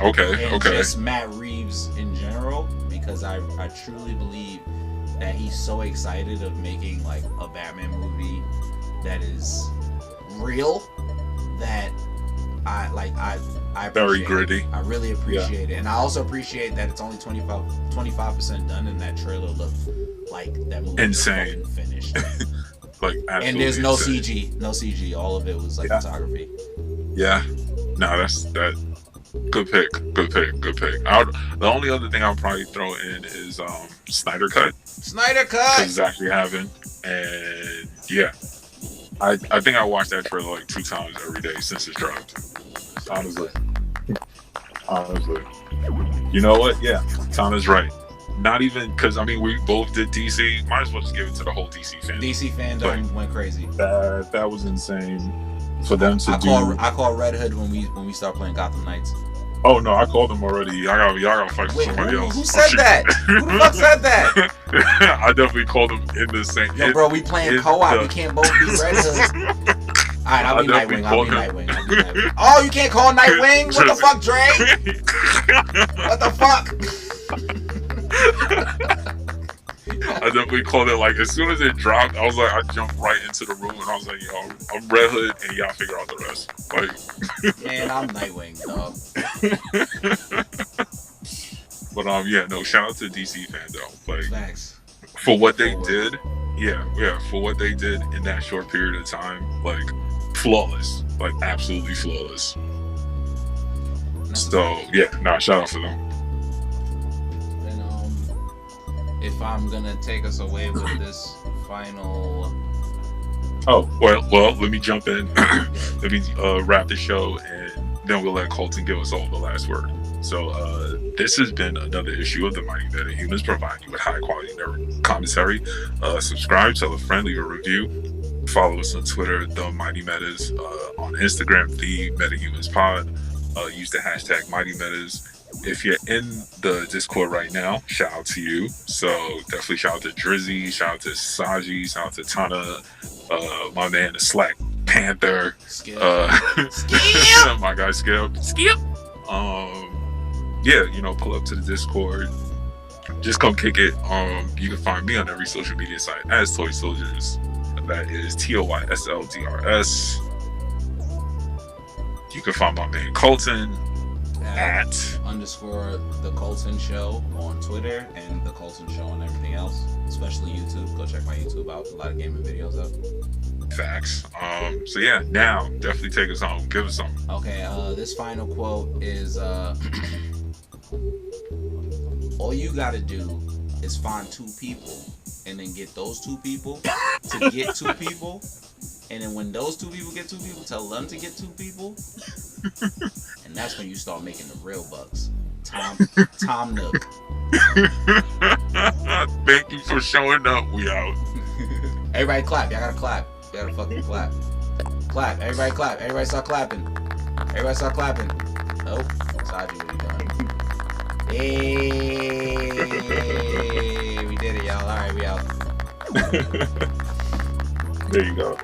Okay. Just Matt Reeves in general, because I truly believe that he's so excited of making like a Batman movie that is real that I very appreciate gritty. it. I really appreciate it, and I also appreciate that it's only 25% done, and that trailer looked like that movie insane was finished. Like absolutely and there's no insane. CG. All of it was like photography. Yeah, no, that's that. Good pick. The only other thing I'll probably throw in is Snyder Cut. It's actually happened, and yeah, I think I watched that trailer like 2 times every day since it dropped. Honestly, you know what? Yeah, Tom is right. Not even because we both did DC. Might as well just give it to the whole DC fandom. DC fandom went crazy. That was insane for them to do. I call Red Hood when we start playing Gotham Knights. Oh no, I called them already. Y'all gotta fight for somebody else. Who said that? Who the fuck said that? I definitely called them in the same. Yo, bro, we playing co-op. We can't both be Red Hoods. Alright, I'll be Nightwing. Oh, you can't call Nightwing? What the fuck, Dre? What the fuck? I definitely called it like as soon as it dropped. I was like, I jumped right into the room and I was like, yo, I'm Red Hood and y'all figure out the rest. Like, man, I'm Nightwing, dog. But no, shout out to DC fandom. Like, thanks for what they did. Yeah, for what they did in that short period of time, like flawless, like absolutely flawless. So shout out for them. If I'm gonna take us away with this final. Oh well, let me jump in. Let me wrap the show, and then we'll let Colton give us all the last word. So this has been another issue of the Mighty Metahumans, providing you with high quality nerd commentary. Subscribe, tell a friend, leave a review. Follow us on Twitter, the Mighty Metas. On Instagram, the Metahumans Pod. Use the hashtag Mighty Metas. if you're in the Discord right now, shout out to you. So definitely shout out to Drizzy, shout out to Saji, shout out to Tana, my man the Slack Panther, Skip. my guy Skip. Yeah, you know, pull up to the Discord. Just come kick it. You can find me on every social media site as Toy Soldiers. That is TOYSLDRS. You can find my man Colton at _ the Colton Show on Twitter and the Colton Show on everything else, especially YouTube. Go check my YouTube out. A lot of gaming videos up. Facts. So yeah, now definitely take us home. Give us something. Okay, this final quote is all you gotta do is find 2 people and then get those 2 people to get 2 people, and then when those 2 people get 2 people, tell them to get 2 people, and that's when you start making the real bucks. Tom Nook. Thank you for showing up. We out. Everybody clap. Y'all gotta clap. You gotta fucking clap. Clap. Everybody clap. Everybody start clapping. Everybody start clapping. Nope. Saji, what you done? Hey, we did it, y'all. All right, we out. There you go.